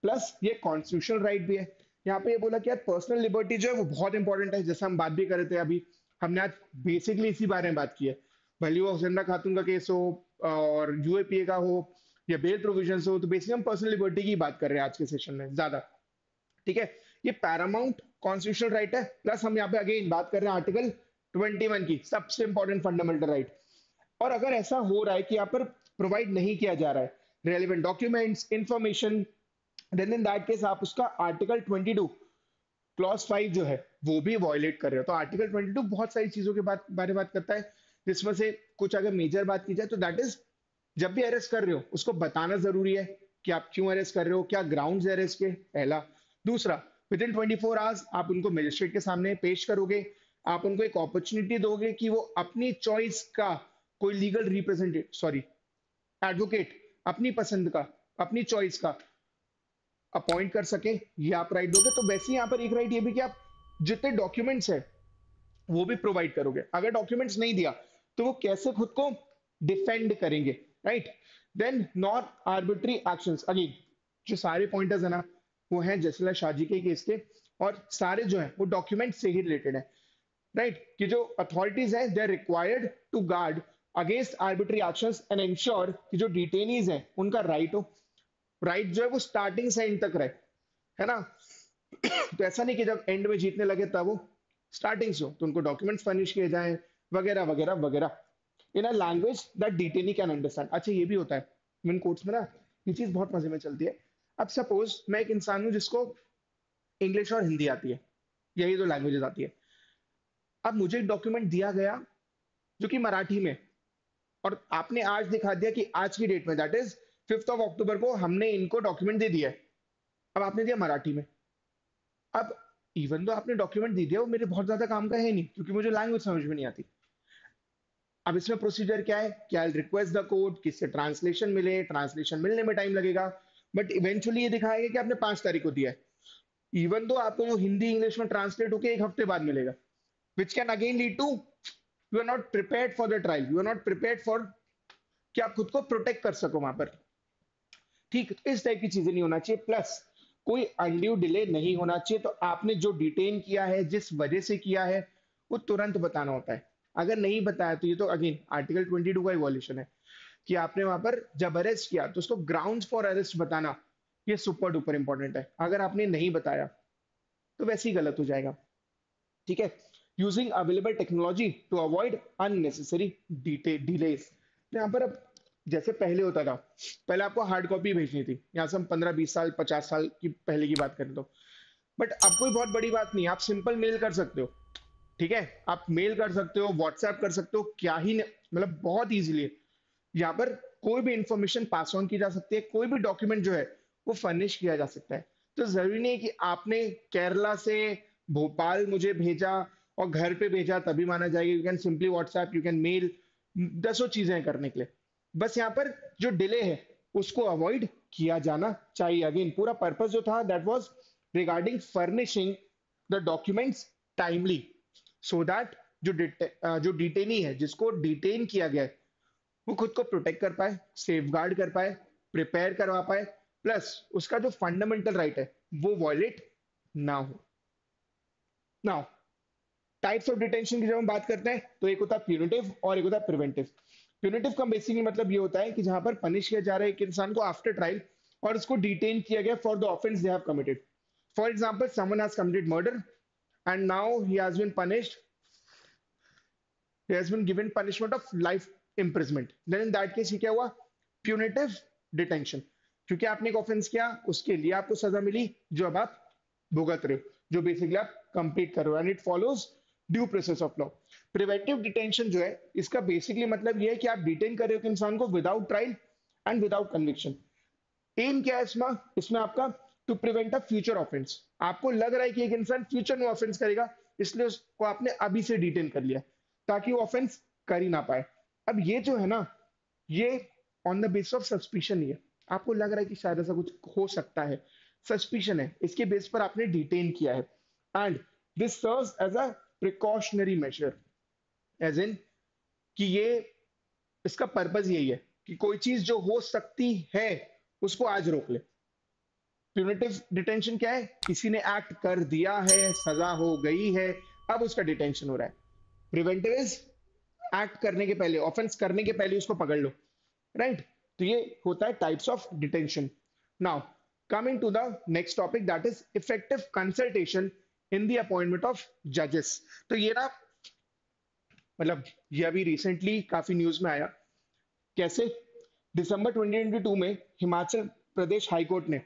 A: प्लस ये कॉन्स्टिट्यूशनल राइट भी है। यहाँ पे ये बोला कि यार पर्सनल लिबर्टी जो है वो बहुत इंपॉर्टेंट है, जैसे हम बात भी कर रहे थे अभी, हमने आज बेसिकली इसी बारे में बात की है। भले वो जिंदा खातून का केस हो और यूएपीए का हो या बेल प्रोविजन हो, तो बेसिकली हम पर्सनल लिबर्टी की बात कर रहे हैं आज के सेशन में ज्यादा, ठीक है। ये पैरामाउंट कॉन्स्टिट्यूशनल राइट है। प्लस हम यहाँ पे अगेन बात कर रहे हैं आर्टिकल 21 की, सबसे इंपॉर्टेंट फंडामेंटल राइट। और अगर ऐसा हो रहा है कि यहाँ पर प्रोवाइड नहीं किया जा रहा है relevant documents information, then in that case आप उसका आर्टिकल 22 क्लॉज 5 जो है वो भी वॉयलेट कर रहे हो। तो आर्टिकल 22 बहुत सारी चीजों के बारे में बात करता है, जिसमें से कुछ अगर मेजर बात की जाए तो दैट इज, जब भी अरेस्ट कर रहे हो उसको बताना जरूरी है कि आप क्यों अरेस्ट कर रहे हो, क्या ग्राउंड्स अरेस्ट के, पहला। दूसरा, विद इन 24 आवर्स आप उनको मजिस्ट्रेट के सामने पेश करोगे, आप उनको एक अपॉर्चुनिटी दोगे कि वो अपनी चॉइस का कोई लीगल रिप्रेजेंटेटिव, सॉरी एडवोकेट, अपनी पसंद का, अपनी चॉइस का अपॉइंट कर सके, ये आप राइट दोगे। तो वैसे ही यहाँ पर एक राइट ये भी कि आप जितने डॉक्यूमेंट्स है वो भी प्रोवाइड करोगे। अगर डॉक्यूमेंट्स नहीं दिया तो वो कैसे खुद को डिफेंड करेंगे, right? Then not arbitrary actions, again जो सारे पॉइंटर्स है ना वो हैं जसला शाजी के केस के, और सारे जो है वो डॉक्यूमेंट से ही रिलेटेड है, राइट? कि जो अथॉरिटीज हैं they are required to guard against arbitrary actions and ensure कि जो डिटेनीज हैं उनका राइट हो, राइट जो है वो स्टार्टिंग से एंड तक रहे, है ना? तो ऐसा नहीं कि जब एंड में जीतने लगे तब वो स्टार्टिंग से हो, तो उनको डॉक्यूमेंट्स फर्निश किए जाएं वगैरह वगैरह वगैरह, in a language that detainee can understand. अच्छा, ये भी होता है इन कोर्ट्स में ना, ये चीज बहुत मजे में चलती है। अब सपोज मैं एक इंसान हूं जिसको इंग्लिश और हिंदी आती है, यही दो लैंग्वेजेस आती है। अब मुझे एक डॉक्यूमेंट दिया गया जो कि मराठी में, और आपने आज दिखा दिया कि आज की डेट में दैट इज 5 अक्टूबर को हमने इनको डॉक्यूमेंट दे दिया है। अब आपने दिया मराठी में। अब इवन तो आपने डॉक्यूमेंट दे दिया, वो मेरे बहुत ज्यादा काम का है नहीं क्योंकि मुझे लैंग्वेज समझ में नहीं आती। अब इसमें प्रोसीजर क्या है, क्या रिक्वेस्ट द कोड, किससे ट्रांसलेशन मिले, ट्रांसलेशन मिलने में टाइम लगेगा, बट इवेंचुअली ये दिखाएगा कि आपने 5 तारीख को दिया है। इवन तो आपको जो हिंदी इंग्लिश में ट्रांसलेट होकर 1 हफ्ते बाद मिलेगा, which can again lead to you are not prepared for the trial, you are not prepared for कि आप खुद को प्रोटेक्ट कर सको वहां पर। ठीक, तो इस टाइप की चीजें नहीं होना चाहिए। प्लस कोई अनड्यू डिले नहीं होना चाहिए। तो आपने जो डिटेन किया है, जिस वजह से किया है, वो तुरंत बताना होता है। अगर नहीं बताया तो ये तो अगेन आर्टिकल 22 का ही वॉल्यूशन है, कि आपने वहां पर जब अरेस्ट किया तो उसको ग्राउंड्स फॉर अरेस्ट बताना, ये सुपर डुपर इंपॉर्टेंट है। अगर आपने नहीं बताया तो वैसे ही गलत हो जाएगा, ठीक है। Using available technology to avoid unnecessary delays. यहाँ पर अब जैसे पहले होता था, पहले आपको हार्ड कॉपी भेजनी थी, यहाँ से हम 15-20 साल 50 साल की पहले की बात करें तो, बट अब कोई बहुत बड़ी बात नहीं, आप सिंपल मेल कर सकते हो, ठीक है। आप मेल कर सकते हो, व्हाट्सएप कर सकते हो, क्या ही मतलब बहुत इजीली यहाँ पर कोई भी इंफॉर्मेशन पास ऑन की जा सकती है, कोई भी डॉक्यूमेंट जो है वो फर्निश किया जा सकता है। तो जरूरी नहीं है कि आपने केरला से भोपाल मुझे भेजा और घर पे भेजा तभी माना जाएगा। You can simply WhatsApp, you can mail, दसों चीजें हैं करने के लिए। बस यहाँ पर जो डिले है उसको अवॉइड किया जाना चाहिए। अगेन पूरा पर्पस जो था that was regarding furnishing the documents timely, so that जो डिटेनी है, जिसको डिटेन किया गया है, वो खुद को प्रोटेक्ट कर पाए, सेफ गार्ड कर पाए, प्रिपेयर करवा पाए, प्लस उसका जो फंडामेंटल राइट है वो वॉयलेट ना हो। नाउ टाइप्स ऑफ डिटेंशन की जब हम बात करते हैं तो एक होता है प्यूनिटिव और एक होता है प्रिवेंटिव। प्यूनिटिव का बेसिकली मतलब ये होता है कि जहां पर पनिश किया जा रहा है एक इंसान को आफ्टर ट्रायल और उसको डिटेन किया गया for the offence they have committed. For example, someone has committed murder and now he has been punished, he has been given punishment of life imprisonment. Then in that case, ये क्या हुआ? Punitive detention. क्योंकि आपने एक offence किया, उसके लिए आपको सजा मिली जो अब आप भुगत रहे हो, जो बेसिकली आप कंप्लीट कर रहे हो, and it follows due process of law. Preventive detention जो है, इसका बेसिकली मतलब ये है कि आप डिटेन कर रहे हो एक इंसान को without trial and without conviction. Aim क्या है इसमें? इसमें आपका to prevent a future offence. आपको लग रहा है कि एक इंसान फ्यूचर में ऑफेंस करेगा, इसलिए उसको आपने अभी से डिटेन कर लिया ताकि वो ऑफेंस कर ही ना पाए. अब ये जो है ना, ये on the base of suspicion ही है. आपको लग रहा है कि शायद ऐसा कुछ हो सकता है, सस्पिशन है, इसके बेस पर आपने डिटेन किया है, and this serves as a precautionary measure, as in कि ये, इसका पर्पस यही है कि कोई चीज जो हो सकती है उसको आज रोक ले. प्यूनिटिव डिटेंशन क्या है? किसी ने एक्ट कर दिया है, सजा हो गई है, अब उसका डिटेंशन हो रहा है. प्रिवेंटिव इज एक्ट करने के पहले, ऑफेंस करने के पहले उसको पकड़ लो, राइट? तो ये होता है types of detention. Now coming to the next topic, that is effective consultation in the appointment of जजेस. तो ये ना, मतलब ये अभी रिसेंटली काफी न्यूज में आया. कैसे? दिसंबर 2022 में हिमाचल प्रदेश हाईकोर्ट ने,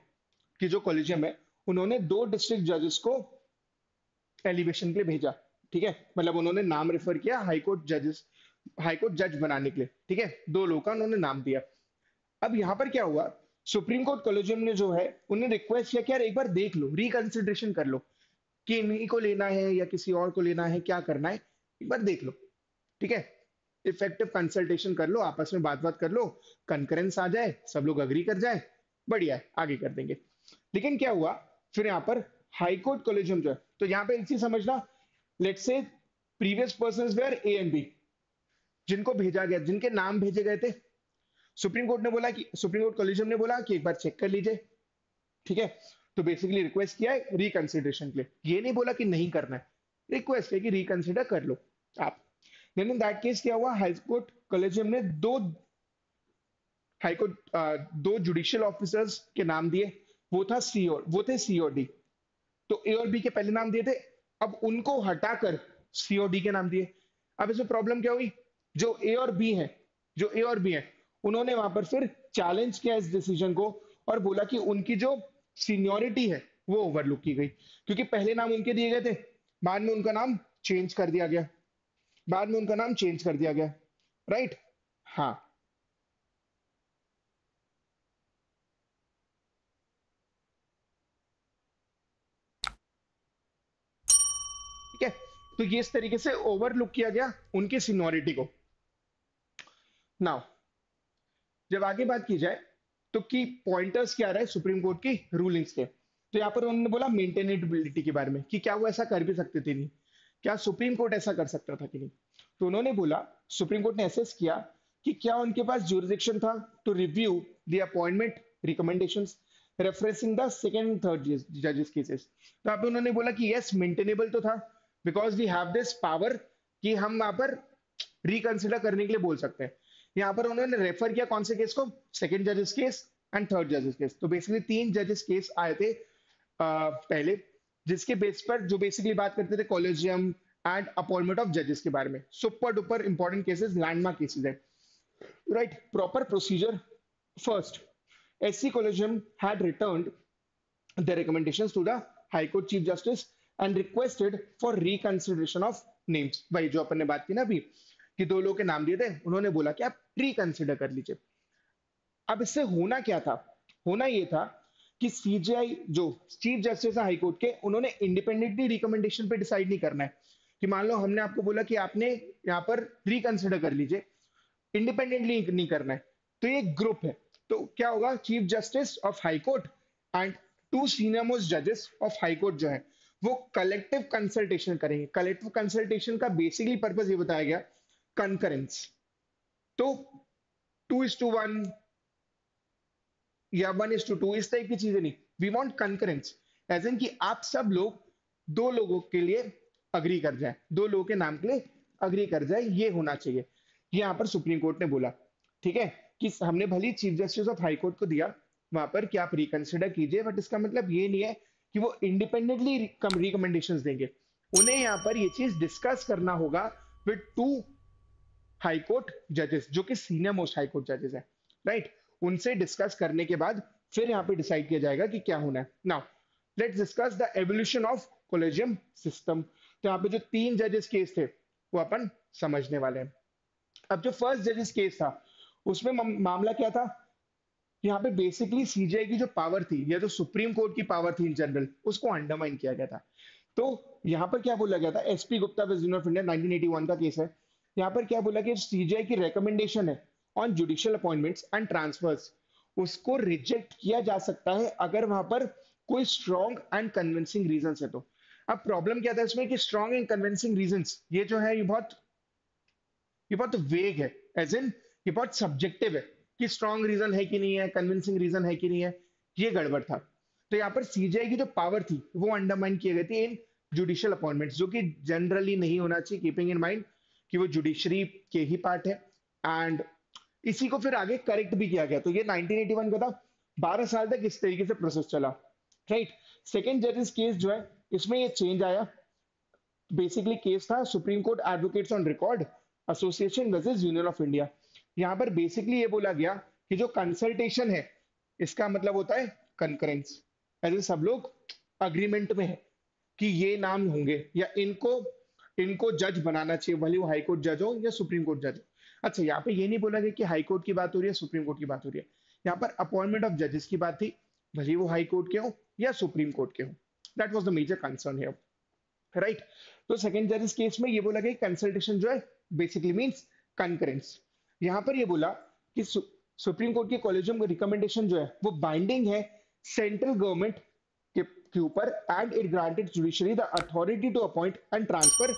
A: की जो कॉलेजियम है, उन्होंने 2 डिस्ट्रिक्ट जजेस को एलिवेशन के लिए भेजा. ठीक है, मतलब उन्होंने नाम रेफर किया हाईकोर्ट जजेस, हाईकोर्ट जज बनाने के लिए. ठीक है, 2 लोगों का उन्होंने नाम दिया. अब यहां पर क्या हुआ, सुप्रीम कोर्ट कॉलेजियम ने जो है, उन्हें रिक्वेस्ट किया कि यार एक बार देख लो, रिकंसिडरेशन कर लो कि इन्हीं को लेना है या किसी और को लेना है, क्या करना है, एक बार देख लो. ठीक है, इफेक्टिव कंसल्टेशन कर लो, आपस में बात बात कर लो, कंकरेंस आ जाए, सब लोग अग्री कर जाए, बढ़िया है, आगे कर देंगे. लेकिन क्या हुआ फिर यहाँ पर, हाईकोर्ट कॉलेजियम जो है, तो यहाँ पे एक चीज समझना, let's say previous persons were A and B, जिनको भेजा गया, जिनके नाम भेजे गए थे, सुप्रीम कोर्ट ने बोला कि, सुप्रीम कोर्ट कॉलेजियम ने बोला कि एक बार चेक कर लीजिए. ठीक है, तो बेसिकली रिक्वेस्ट किया है रिकंसिडरेशन के लिए, ये नहीं बोला कि नहीं करना है, रिक्वेस्ट है कि रिकंसिडर कर लो आप. देन इन दैट केस क्या हुआ, हाई कोर्ट कॉलेजियम ने दो जुडिशियल ऑफिसर्स के नाम दिए. वो थे सी और डी. तो ए और बी के पहले नाम दिए थे, अब उनको हटाकर सी और डी के नाम दिए. अब इसमें प्रॉब्लम क्या हुई, जो ए और बी है, जो ए और बी है, उन्होंने वहां पर फिर चैलेंज किया इस डिसीजन को और बोला कि उनकी जो सीनियोरिटी है वो ओवरलुक की गई, क्योंकि पहले नाम उनके दिए गए थे, बाद में उनका नाम चेंज कर दिया गया, बाद में उनका नाम चेंज कर दिया गया, राइट? हाँ, ठीक है, तो ये इस तरीके से ओवरलुक किया गया उनकी सीनियोरिटी को. नाउ जब आगे बात की जाए, तो की पॉइंटर्स क्या रहे सुप्रीम कोर्ट की रूलिंग्स के, तो यहाँ पर उन्होंने बोला मेंटेनेबिलिटी के बारे में, कि क्या वो ऐसा कर भी सकते थे नहीं, क्या सुप्रीम कोर्ट ऐसा कर सकता था कि नहीं. तो उन्होंने बोला, सुप्रीम कोर्ट ने असेस किया कि क्या उनके पास जुरिडिक्शन था to review the appointment recommendations referencing the second and third जजेस केसेस. तो यहाँ पे उन्होंने बोला कि यस, मेंटेनेबल तो था, because we have this power कि हम वहां पर रिकंसिडर करने के लिए बोल सकते हैं. यहाँ पर उन्होंने रेफर किया कौन से केस को, सेकंड जजेस केस एंड थर्ड जजेस केस. तो बेसिकली 3 जजेस केस आए थे पहले, जिसके बेस पर जो बेसिकली बात करते थे कॉलेजियम एंड अपॉइंटमेंट ऑफ जजेस के बारे में. Super duper important cases, landmark cases है, right? Proper procedure. First, SC Collegium had returned the recommendations to the High Court Chief Justice and requested for reconsideration of names. वही जो अपन ने बात की ना अभी, कि 2 लोगों के नाम दिए थे, उन्होंने बोला कि आप रिकंसिडर कर लीजिए. अब इससे होना क्या था, होना ये था कि सीजीआई जो चीफ जस्टिस है हाई कोर्ट के, उन्होंने इंडिपेंडेंटली रिकमेंडेशन पे डिसाइड नहीं करना है, कि मान लो हमने आपको बोला कि आपने यहाँ पर रिकंसिडर कर लीजिए, इंडिपेंडेंटली नहीं करना है. तो ये ग्रुप है, तो क्या होगा, chief Justice of high court and 2 senior most जजेस ऑफ हाई कोर्ट जो है, वो कलेक्टिव कंसल्टेशन करेंगे. कलेक्टिव कंसल्टेशन का बेसिकली पर्पस ये बताया गया, कंकरेंस. तो 2:1 या 1:2 इस टाइप की चीजें नहीं, we want concurrence, as in कि आप सब लोग 2 लोगों के लिए अग्री कर जाए, 2 लोगों के नाम के लिए अग्री कर जाए, ये होना चाहिए. ये यहाँ पर सुप्रीम कोर्ट ने बोला, ठीक है, कि हमने भली chief Justice of high court को दिया वहां पर कि आप रिकंसिडर कीजिए, बट इसका मतलब ये नहीं है कि वो इंडिपेंडेंटली रिकमेंडेशंस देंगे। उन्हें यहाँ पर ये चीज डिस्कस करना होगा विद टू हाई कोर्ट जजेस, जो कि सीनियर मोस्ट हाई कोर्ट जजेस है, राइट। उनसे डिस्कस करने के बाद फिर यहाँ पे डिसाइड किया जाएगा कि क्या होना है। Now let's discuss the evolution of collegium system. तो यहाँ पे जो 3 जजेस केस थे वो अपन समझने वाले हैं। अब जो फर्स्ट जजेस केस था उसमें मामला क्या था, यहाँ पे बेसिकली सीजीआई की जो पावर थी या जो सुप्रीम कोर्ट की पावर थी इन जनरल, उसको अंडरमाइन किया गया था। तो यहाँ पर क्या बोला गया था, SP Gupta versus union of India 1981 का केस है। यहाँ पर क्या बोला कि सीजीआई की रिकमेंडेशन है on judicial appointments and transverse, उसको रिजेक्ट किया जा सकता है अगर वहां पर कोई स्ट्रॉन्ग एंड कन्विंसिंग रीजन है। तो अब प्रॉब्लम क्या था इसमें कि स्ट्रॉन्ग एंड कन्विंसिंग रीजंस ये जो है ये बहुत वेग है, एज इन ये बहुत सब्जेक्टिव है कि स्ट्रॉन्ग रीजन है कि नहीं है, कन्विंसिंग रीजन है कि नहीं है, ये गड़बड़ था। तो यहाँ पर सीजीआई की जो पावर थी वो अंडरमाइन की गई थी इन जुडिशियल अपॉइंटमेंट्स, जो कि जनरली नहीं होना चाहिए, कीपिंग इन माइंड कि वो जुडिशरी के ही पार्ट है। एंड इसी को फिर आगे करेक्ट भी किया गया। तो ये 1981 का था, 12 साल तक इस तरीके से प्रोसेस चला, राइट। सेकेंड जजेस केस जो है इसमें ये चेंज आया। बेसिकली केस था supreme court advocates on record association versus union of India. यहाँ पर बेसिकली ये बोला गया कि जो कंसल्टेशन है इसका मतलब होता है कंकरेंस, ऐसे सब लोग अग्रीमेंट में है कि ये नाम होंगे या इनको इनको जज बनाना चाहिए, भले वो हाई कोर्ट जज हो या सुप्रीम कोर्ट जज हो। अच्छा, यहाँ पे ये नहीं बोला गया कि हाई कोर्ट की बात हो रही है सुप्रीम कोर्ट की बात हो रही है, यहाँ पर अपॉइंटमेंट ऑफ जजेस की बात थी, भले वो हाई कोर्ट के हो या सुप्रीम कोर्ट के हो। That was the major concern here, right. तो सेकंड जजेस केस में ये बोला गया कंसल्टेशन जो है बेसिकली मींस कंकरेंस। यहां पर ये बोला कि सुप्रीम कोर्ट के कॉलेजियम रिकमेंडेशन जो है वो बाइंडिंग है सेंट्रल गवर्नमेंट के ऊपर, and it granted judiciary the authority to appoint and transfer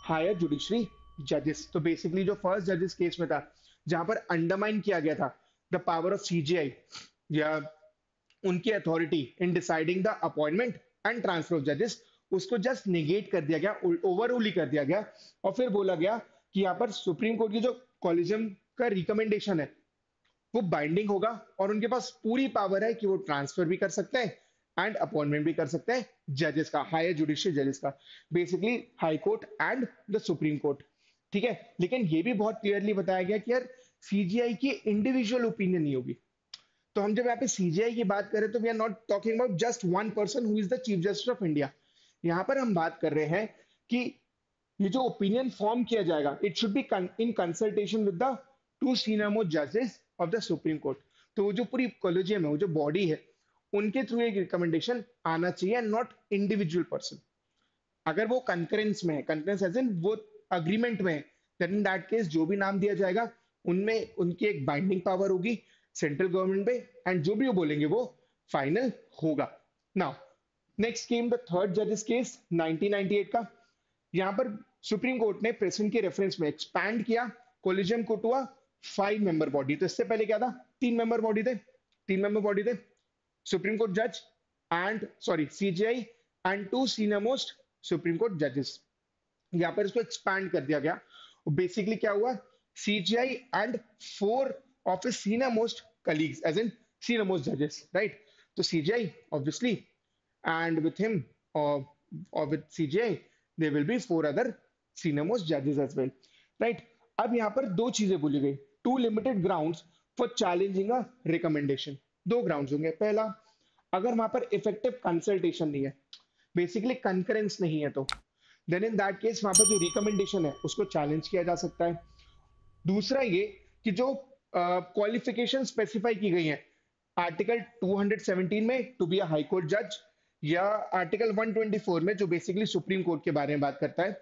A: higher judiciary जजेस। तो बेसिकली जो फर्स्ट जजेस केस में था जहां पर अंडरमाइन किया गया था द पावर ऑफ सीजीआई या उनकी authority in deciding the appointment and transfer of जजेस, उसको जस्ट निगेट कर दिया गया, ओवररूल ही कर दिया गया। और फिर बोला गया कि यहाँ पर सुप्रीम कोर्ट की जो कॉलेजियम का रिकमेंडेशन है वो बाइंडिंग होगा और उनके पास पूरी पावर है कि वो ट्रांसफर भी कर सकते हैं एंड अपॉइंटमेंट भी कर सकते हैं जजेस का, हायर जुडिशियल जजेस का, basically high court and the supreme court, ठीक है। लेकिन ये भी बहुत क्लियरली बताया गया कि यार सीजीआई की इंडिविजुअल ओपिनियन नहीं होगी। तो हम जब यहाँ पे सीजीआई की बात करें तो we are not talking about just one person who is the Chief Justice of India. यहाँ पर हम बात कर रहे हैं कि ये जो ओपिनियन फॉर्म किया जाएगा it should be in consultation with the two senior most जजेस ऑफ द सुप्रीम कोर्ट। तो वो जो पूरी कॉलेजियम है, वो जो बॉडी है, उनके थ्रू एक रिकमेंडेशन आना चाहिए, नॉट इंडिविजुअल पर्सन। अगर वो कंकरेंस में है, कंकरेंस एज इन वो अग्रीमेंट में है, देन इन दैट केस जो भी नाम दिया जाएगा उनमें उनकी एक बाइंडिंग पावर होगी सेंट्रल गवर्नमेंट पे, एंड जो भी वो बोलेंगे वो फाइनल होगा। Now next came the third जजेस केस 1998 का। यहां पर सुप्रीम कोर्ट ने प्रेसिडेंट के रेफरेंस में एक्सपैंड किया कोलिजियम को टू अ 5 मेंबर बॉडी। तो इससे पहले क्या था, 3 मेंबर बॉडी थे, 3 मेंबर बॉडी थे, सुप्रीम कोर्ट जज and sorry CGI and to senior most supreme court जजेस। यहाँ पर इसको एक्सपैंड कर दिया गया। बेसिकली क्या हुआ, CJI and 4 of his senior most colleagues as in senior most जजेस, राइट। तो CJI obviously and with him or with CJI there will be 4 other senior most judges as well, right। अब यहाँ पर दो चीजें बोली गई, two limited grounds for challenging a recommendation. दो ग्राउंड्स होंगे, पहला अगर वहां पर इफेक्टिव कंसल्टेशन नहीं है, बेसिकली कंकरेंस नहीं है, तो देन इन दैट केस वहां पर जो रिकमेंडेशन है उसको चैलेंज किया जा सकता है। दूसरा ये कि जो क्वालिफिकेशन स्पेसिफाई की गई है आर्टिकल 217 में to be a High Court जज, या आर्टिकल 124 में जो बेसिकली सुप्रीम कोर्ट के बारे में बात करता है,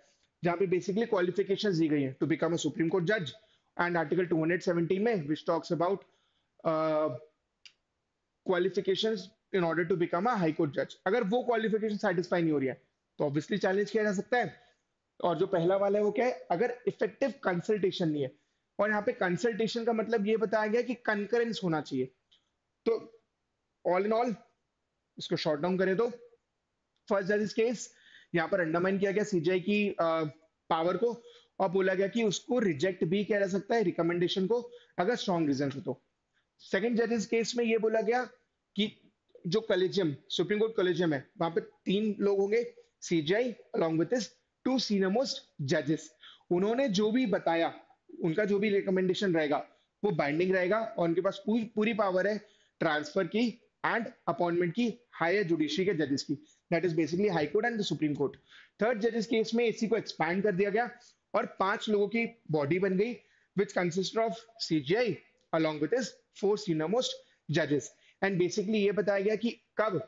A: जहां पे बेसिकली क्वालिफिकेशंस दी गई हैं to become a Supreme Court जज, एंड आर्टिकल 217 में which talks about qualifications in order to become a High Court जज। अगर वो क्वालिफिकेशन सेटिस्फाई नहीं हो रही है तो ऑब्वियसली चैलेंज किया जा सकता है। और जो पहला वाला है वो क्या है, अगर इफेक्टिव कंसल्टेशन नहीं है, और यहाँ पे कंसल्टेशन का मतलब ये बताया गया कि कंकरेंस होना चाहिए। तो ऑल इन ऑल इसको शॉर्ट डाउन करें तो फर्स्ट जज केस यहाँ पर अंडरमाइन किया गया सीजीआई की पावर को, और बोला गया कि उसको रिजेक्ट भी किया जा सकता है रिकमेंडेशन को, अगर स्ट्रॉन्ग रीजन हो तो। सेकंड जजेस केस में ये बोला गया कि जो कॉलेजियम, सुप्रीम कोर्ट कॉलेजियम है, वहां पे 3 लोग होंगे, CGI along with his 2 senior most जजेस। उन्होंने जो भी बताया, उनका जो भी रिकमेंडेशन रहेगा वो बाइंडिंग रहेगा, और उनके पास पूरी पूरी पावर है ट्रांसफर की एंड अपॉइंटमेंट की हायर जुडिशरी के जजेस की, that is basically high court and the supreme court. Third जजेस केस में इसी को एक्सपैंड कर दिया गया और 5 लोगों की बॉडी बन गई, which consist of CGI along with his 4 senior most judges। And basically ये बताया गया कि कब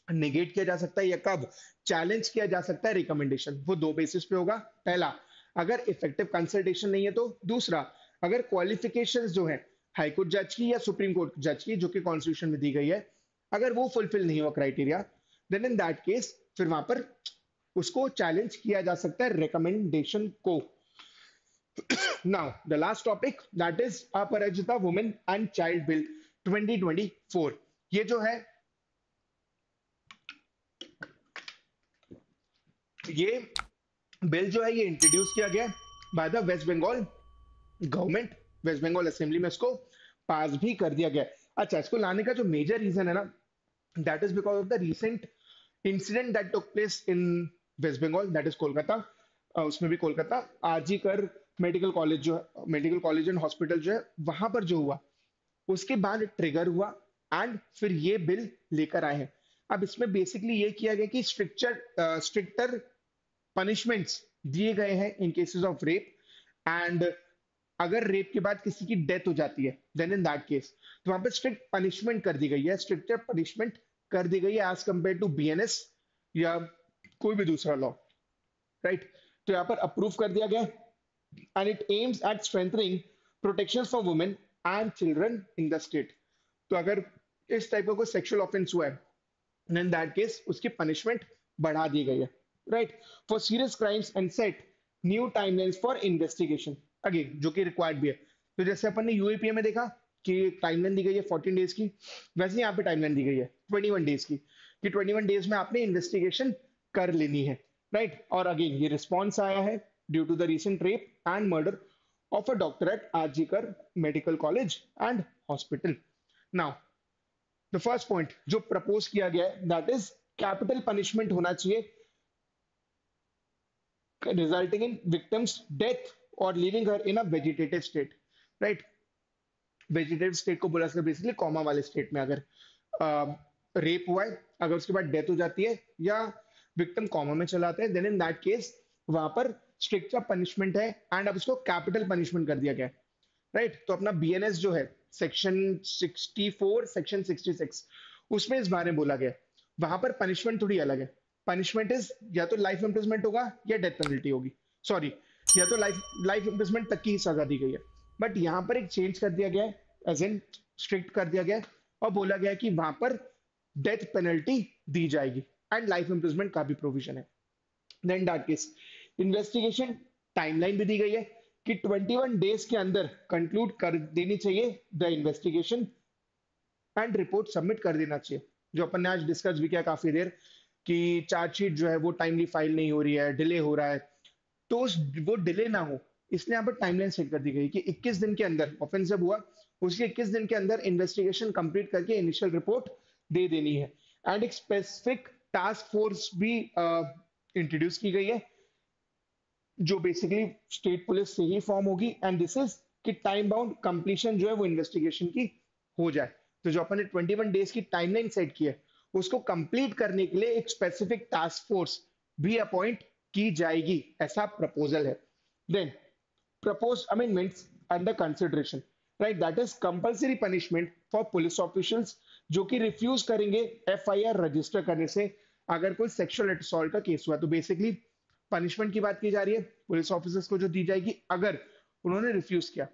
A: निगेट किया जा सकता है या कब चैलेंज किया जा सकता है रिकमेंडेशन, वो 2 बेसिस पे होगा। पहला, अगर इफेक्टिव कंसल्टेशन नहीं है तो। दूसरा, अगर क्वालिफिकेशंस जो है हाईकोर्ट जज की या सुप्रीम कोर्ट जज की, जो कि कॉन्स्टिट्यूशन में दी गई है, अगर वो फुलफिल नहीं हुआ criteria, then in that case फिर वहां पर उसको चैलेंज किया जा सकता है रिकमेंडेशन को। Now, the last topic, that is Aparajita Women and Child Bill 2024। ये जो है, ये बिल जो है ये इंट्रोड्यूस किया गया by the waste Bengal government. West Bengal assembly में इसको पास भी कर दिया गया। अच्छा, इसको लाने का जो मेजर रीजन है ना, that is because of the recent incident that took place in West Bengal, that is Kolkata. उसमें भी Kolkata RG Kar medical college जो है, मेडिकल कॉलेज एंड हॉस्पिटल जो है, वहां पर जो हुआ उसके बाद ट्रिगर हुआ एंड फिर ये बिल लेकर आए हैं। अब इसमें बेसिकली ये किया गया कि स्ट्रिक्टर पनिशमेंट्स दिए गए हैं इन केसेस ऑफ रेप, एंड अगर रेप के बाद किसी की डेथ हो जाती है, देन इन दैट केस तो वहां पे स्ट्रिक्ट पनिशमेंट कर दी गई है, स्ट्रिक्टर पनिशमेंट कर दी गई है एज कंपेयर टू बीएनएस या कोई भी दूसरा लॉ, राइट। तो यहाँ पर अप्रूव कर दिया गया, and it aims at strengthening protection for women and children in the state. तो अगर इस टाइप का कोई सेक्सुअल ऑफेंस हुआ है, इन दैट केस उसकी पनिशमेंट बढ़ा दी गई है, right, for serious crimes and set new timelines for investigation, again जो कि रिक्वायर्ड भी है। तो जैसे अपन ने यूएपीए में देखा कि टाइमलाइन दी गई है 14 डेज की, वैसे यहाँ पे टाइमलाइन दी गई है 21 डेज की, कि 21 डेज में आपने इन्वेस्टिगेशन कर लेनी है, राइट। और अगेन ये रिस्पॉन्स आया है due to the recent rape and murder of a doctor at RG Kar Medical College and Hospital. Now, the first point जो प्रपोज किया गया है, that is कैपिटल पनिशमेंट होना चाहिए रिजल्टिंग इन विक्टिम्स डेथ और living हर इन अ vegetative state, right. Vegetative state को बोला सकते बेसिकली कॉमा वाले स्टेट में अगर रेप हुआ है, अगर उसके बाद डेथ हो जाती है या विक्टिम कॉमा में चला आता है, देन इन दैट केस वहां पर स्ट्रिक्ट पनिशमेंट है, एंड अब उसको कैपिटल पनिशमेंट कर दिया गया है, राइट। तो अपना बीएनएस जो है सेक्शन 64 सेक्शन 66 उसमें इस बारे में बोला गया, वहां पर पनिशमेंट थोड़ी अलग है। पनिशमेंट इज या तो लाइफ इम्प्रिजमेंट होगा या डेथ पेनल्टी होगी, सॉरी, या तो लाइफ लाइफ इम्प्रिजमेंट तक की सजा दी गई है, बट यहाँ पर एक चेंज कर दिया गया है, एज इन स्ट्रिक्ट कर दिया गया है, और बोला गया है कि वहां पर डेथ पेनल्टी दी जाएगी एंड लाइफ इम्प्रिजमेंट का भी प्रोविजन है। Then that case investigation timeline भी दी गई है कि 21 डेज के अंदर कंक्लूड कर देनी चाहिए the investigation and report submit कर देना चाहिए। जो अपन ने आज डिस्कस भी किया काफी देर कि चार्जशीट जो है वो टाइमली फाइल नहीं हो रही है, डिले हो रहा है, तो वो डिले ना हो इसलिए यहाँ पर टाइमलाइन सेट कर दी गई कि 21 दिन के अंदर ऑफेंस जब हुआ उसके 21 दिन के अंदर इन्वेस्टिगेशन कंप्लीट करके इनिशियल रिपोर्ट दे देनी है। एंड एक स्पेसिफिक टास्क फोर्स भी इंट्रोड्यूस की गई है जो बेसिकली स्टेट पुलिस से ही फॉर्म होगी, एंड दिस इज कि टाइम बाउंड कंप्लीशन जो है वो इन्वेस्टिगेशन की हो जाए। तो जो अपन ने 21 डेज की टाइमलाइन सेट की है उसको कंप्लीट करने के लिए एक स्पेसिफिक टास्क फोर्स भी अपॉइंट की जाएगी, ऐसा प्रपोजल है। Then proposed amendments under consideration, right, that is compulsory punishment for police officials जो कि रिफ्यूज करेंगे एफआईआर रजिस्टर करने से अगर कोई सेक्सुअल असॉल्ट का केस हुआ। तो बेसिकली पनिशमेंट की बात की जा रही है पुलिस ऑफिसर्स को जो दी जाएगी अगर उन्होंने रिफ्यूज किया।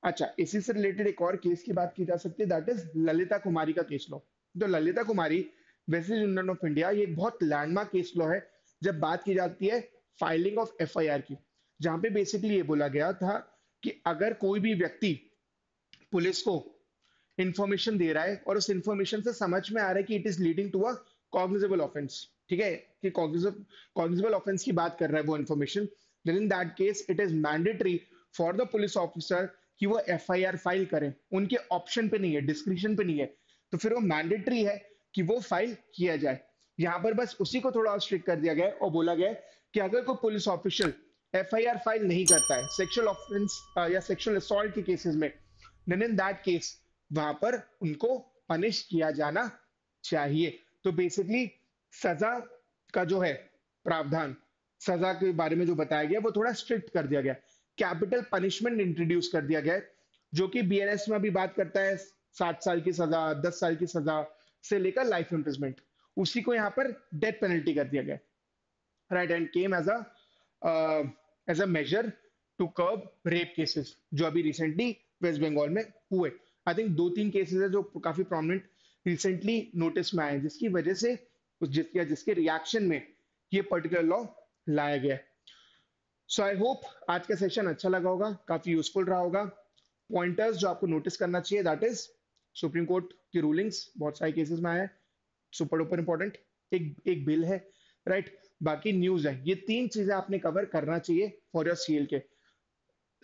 A: अच्छा, इसी से रिलेटेड एक और केस की बात की जा सकती है, दैट इज ललिता कुमारी का केस लॉ। तो ललिता कुमारी वेस्टर्न यूनियन ऑफ इंडिया ये एक बहुत लैंडमार्क केस लॉ है जब बात की जाती है फाइलिंग ऑफ एफआईआर की, जहां पे बेसिकली ये बोला गया था कि अगर कोई भी व्यक्ति पुलिस को इंफॉर्मेशन दे रहा है और उस इंफॉर्मेशन से समझ में आ रहा है कि it is leading to a cognizable offence, ठीक है, कि कॉग्निजेबल ऑफेंस की बात कर रहा है वो information, then in that case it is mandatory for the police officer कि वो एफआईआर फाइल करें। उनके ऑप्शन पे नहीं है, डिस्क्रिप्शन पे नहीं है, तो फिर वो मैंडेटरी है कि वो फाइल किया जाए। यहाँ पर बस उसी को थोड़ा और स्ट्रिक्ट कर दिया गया है और बोला गया है कि अगर कोई पुलिस ऑफिशियल एफआईआर फाइल नहीं करता है सेक्सुअल ऑफेंस या सेक्सुअल असॉल्ट के केसेस में, देन इन दैट केस वहां पर उनको पनिश किया जाना चाहिए। तो बेसिकली सजा का जो है प्रावधान, सजा के बारे में जो बताया गया वो थोड़ा स्ट्रिक्ट कर दिया गया। कैपिटल पनिशमेंट इंट्रोड्यूस कर दिया गया है, जो कि बीएनएस में अभी बात करता है 7 साल की सजा, 10 साल की सजा से लेकर लाइफ इम्प्रिजमेंट, उसी को यहाँ पर डेथ पेनल्टी कर दिया गया। Right, and came as a major to curb rape cases जो अभी रिसेंटली वेस्ट बंगाल में हुए। आई थिंक 2-3 केसेस है जो काफी प्रोमिनेंट रिसेंटली नोटिस में आए, जिसकी वजह से जिसके रिएक्शन में ये पर्टिकुलर लॉ लाया गया। सो आई होप आज का सेशन अच्छा लगा होगा, काफी यूजफुल रहा होगा। पॉइंटर्स जो आपको नोटिस करना चाहिए, दैट इज सुप्रीम कोर्ट की रूलिंग्स बहुत सारे केसेस में आया है, सुपर डुपर इंपॉर्टेंट। एक एक बिल है, राइट, बाकी न्यूज है। ये 3 चीजें आपने कवर करना चाहिए फॉर योर सीएल के।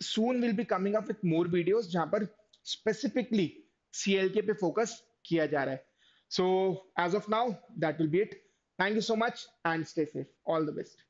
A: Soon will be coming up with more videos जहां पर स्पेसिफिकली सीएलके पे फोकस किया जा रहा है। So as of now that will be it. Thank you so much and stay safe, all the best.